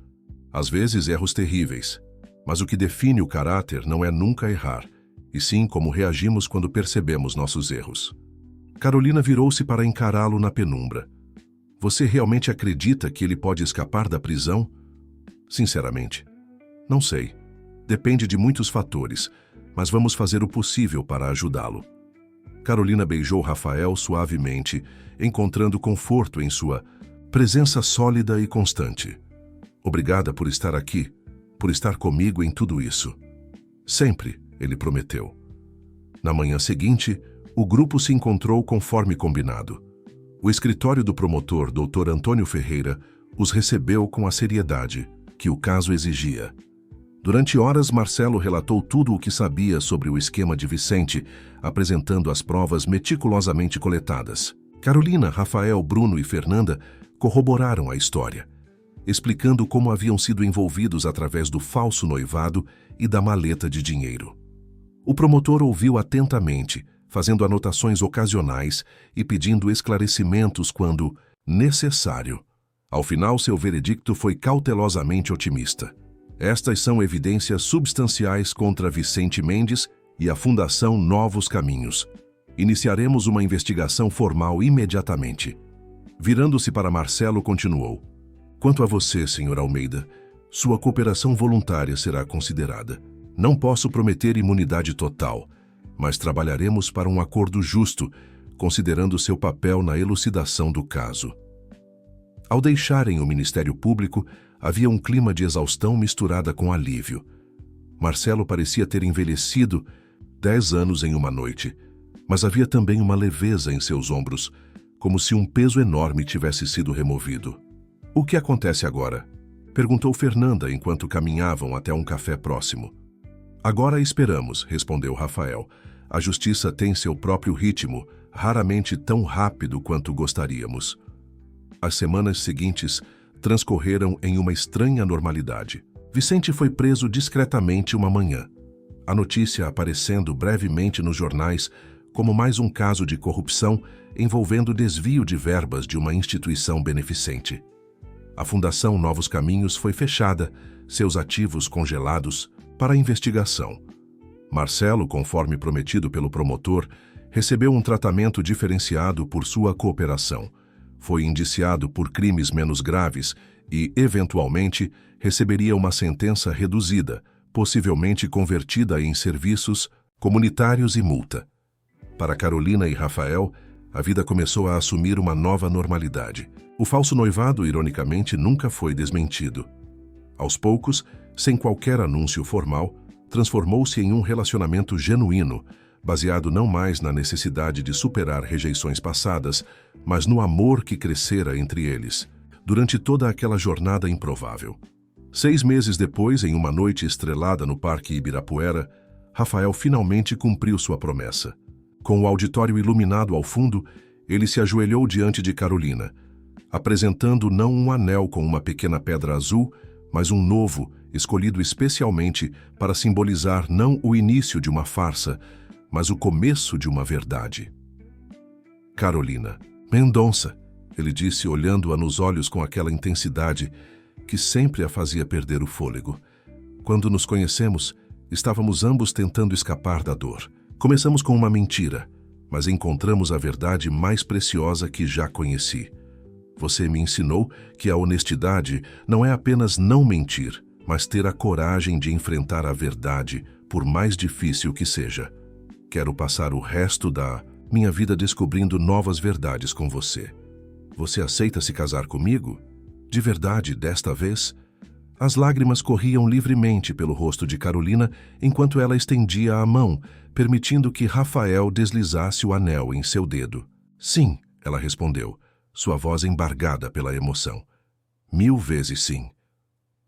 Às vezes erros terríveis. Mas o que define o caráter não é nunca errar, e sim como reagimos quando percebemos nossos erros. Carolina virou-se para encará-lo na penumbra. Você realmente acredita que ele pode escapar da prisão? Sinceramente, não sei. Depende de muitos fatores, mas vamos fazer o possível para ajudá-lo. Carolina beijou Rafael suavemente, encontrando conforto em sua presença sólida e constante. Obrigada por estar aqui, por estar comigo em tudo isso. Sempre, ele prometeu. Na manhã seguinte, o grupo se encontrou conforme combinado. O escritório do promotor, Dr. Antônio Ferreira, os recebeu com a seriedade que o caso exigia. Durante horas, Marcelo relatou tudo o que sabia sobre o esquema de Vicente, apresentando as provas meticulosamente coletadas. Carolina, Rafael, Bruno e Fernanda corroboraram a história, explicando como haviam sido envolvidos através do falso noivado e da maleta de dinheiro. O promotor ouviu atentamente, fazendo anotações ocasionais e pedindo esclarecimentos quando necessário. Ao final, seu veredicto foi cautelosamente otimista. Estas são evidências substanciais contra Vicente Mendes e a Fundação Novos Caminhos. Iniciaremos uma investigação formal imediatamente. Virando-se para Marcelo, continuou. Quanto a você, Sr. Almeida, sua cooperação voluntária será considerada. Não posso prometer imunidade total, mas trabalharemos para um acordo justo, considerando seu papel na elucidação do caso. Ao deixarem o Ministério Público, havia um clima de exaustão misturada com alívio. Marcelo parecia ter envelhecido 10 anos em uma noite, mas havia também uma leveza em seus ombros, como se um peso enorme tivesse sido removido. O que acontece agora? Perguntou Fernanda enquanto caminhavam até um café próximo. Agora esperamos, respondeu Rafael. A justiça tem seu próprio ritmo, raramente tão rápido quanto gostaríamos. As semanas seguintes transcorreram em uma estranha normalidade. Vicente foi preso discretamente uma manhã. A notícia aparecendo brevemente nos jornais como mais um caso de corrupção envolvendo desvio de verbas de uma instituição beneficente. A Fundação Novos Caminhos foi fechada, seus ativos congelados, para a investigação. Marcelo, conforme prometido pelo promotor, recebeu um tratamento diferenciado por sua cooperação. Foi indiciado por crimes menos graves e, eventualmente, receberia uma sentença reduzida, possivelmente convertida em serviços comunitários e multa. Para Carolina e Rafael, a vida começou a assumir uma nova normalidade. O falso noivado, ironicamente, nunca foi desmentido. Aos poucos, sem qualquer anúncio formal, transformou-se em um relacionamento genuíno, baseado não mais na necessidade de superar rejeições passadas, mas no amor que crescera entre eles, durante toda aquela jornada improvável. 6 meses depois, em uma noite estrelada no Parque Ibirapuera, Rafael finalmente cumpriu sua promessa. Com o auditório iluminado ao fundo, ele se ajoelhou diante de Carolina, apresentando não um anel com uma pequena pedra azul, mas um novo, escolhido especialmente para simbolizar não o início de uma farsa, mas o começo de uma verdade. Carolina Mendonça, ele disse olhando-a nos olhos com aquela intensidade que sempre a fazia perder o fôlego. Quando nos conhecemos, estávamos ambos tentando escapar da dor. Começamos com uma mentira, mas encontramos a verdade mais preciosa que já conheci. Você me ensinou que a honestidade não é apenas não mentir, mas ter a coragem de enfrentar a verdade, por mais difícil que seja. Quero passar o resto da minha vida descobrindo novas verdades com você. Você aceita se casar comigo? De verdade, desta vez? As lágrimas corriam livremente pelo rosto de Carolina enquanto ela estendia a mão, permitindo que Rafael deslizasse o anel em seu dedo. Sim, ela respondeu, sua voz embargada pela emoção. 1000 vezes sim.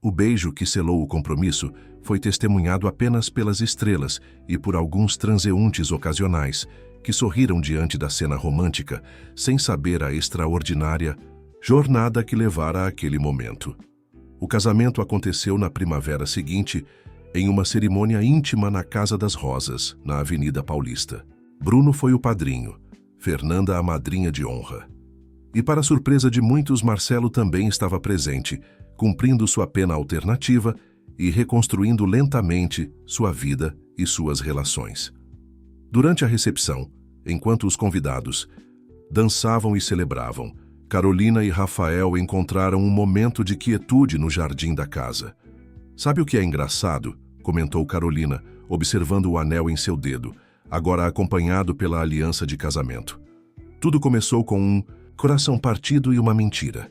O beijo que selou o compromisso foi testemunhado apenas pelas estrelas e por alguns transeuntes ocasionais, que sorriram diante da cena romântica, sem saber a extraordinária jornada que levara àquele momento. O casamento aconteceu na primavera seguinte, em uma cerimônia íntima na Casa das Rosas, na Avenida Paulista. Bruno foi o padrinho, Fernanda a madrinha de honra. E para surpresa de muitos, Marcelo também estava presente, cumprindo sua pena alternativa e reconstruindo lentamente sua vida e suas relações. Durante a recepção, enquanto os convidados dançavam e celebravam, Carolina e Rafael encontraram um momento de quietude no jardim da casa. Sabe o que é engraçado? Comentou Carolina, observando o anel em seu dedo, agora acompanhado pela aliança de casamento. Tudo começou com um coração partido e uma mentira.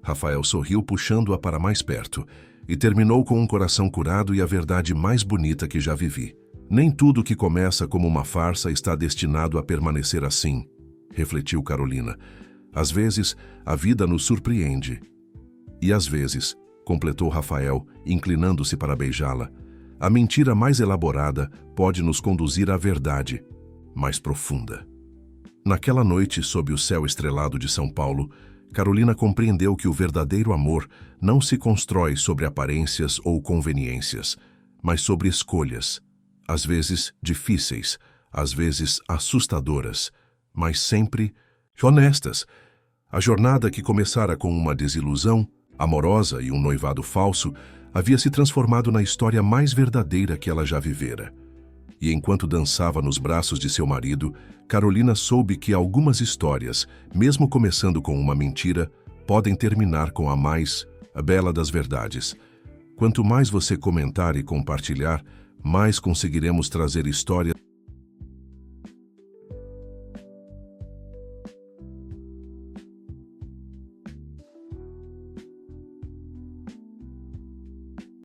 Rafael sorriu puxando-a para mais perto e terminou com um coração curado e a verdade mais bonita que já vivi. Nem tudo que começa como uma farsa está destinado a permanecer assim, refletiu Carolina. Às vezes, a vida nos surpreende. E às vezes, completou Rafael, inclinando-se para beijá-la, a mentira mais elaborada pode nos conduzir à verdade mais profunda. Naquela noite, sob o céu estrelado de São Paulo, Carolina compreendeu que o verdadeiro amor não se constrói sobre aparências ou conveniências, mas sobre escolhas, às vezes difíceis, às vezes assustadoras, mas sempre honestas. A jornada que começara com uma desilusão amorosa e um noivado falso havia se transformado na história mais verdadeira que ela já vivera. E enquanto dançava nos braços de seu marido, Carolina soube que algumas histórias, mesmo começando com uma mentira, podem terminar com a mais bela das verdades. Quanto mais você comentar e compartilhar, mais conseguiremos trazer histórias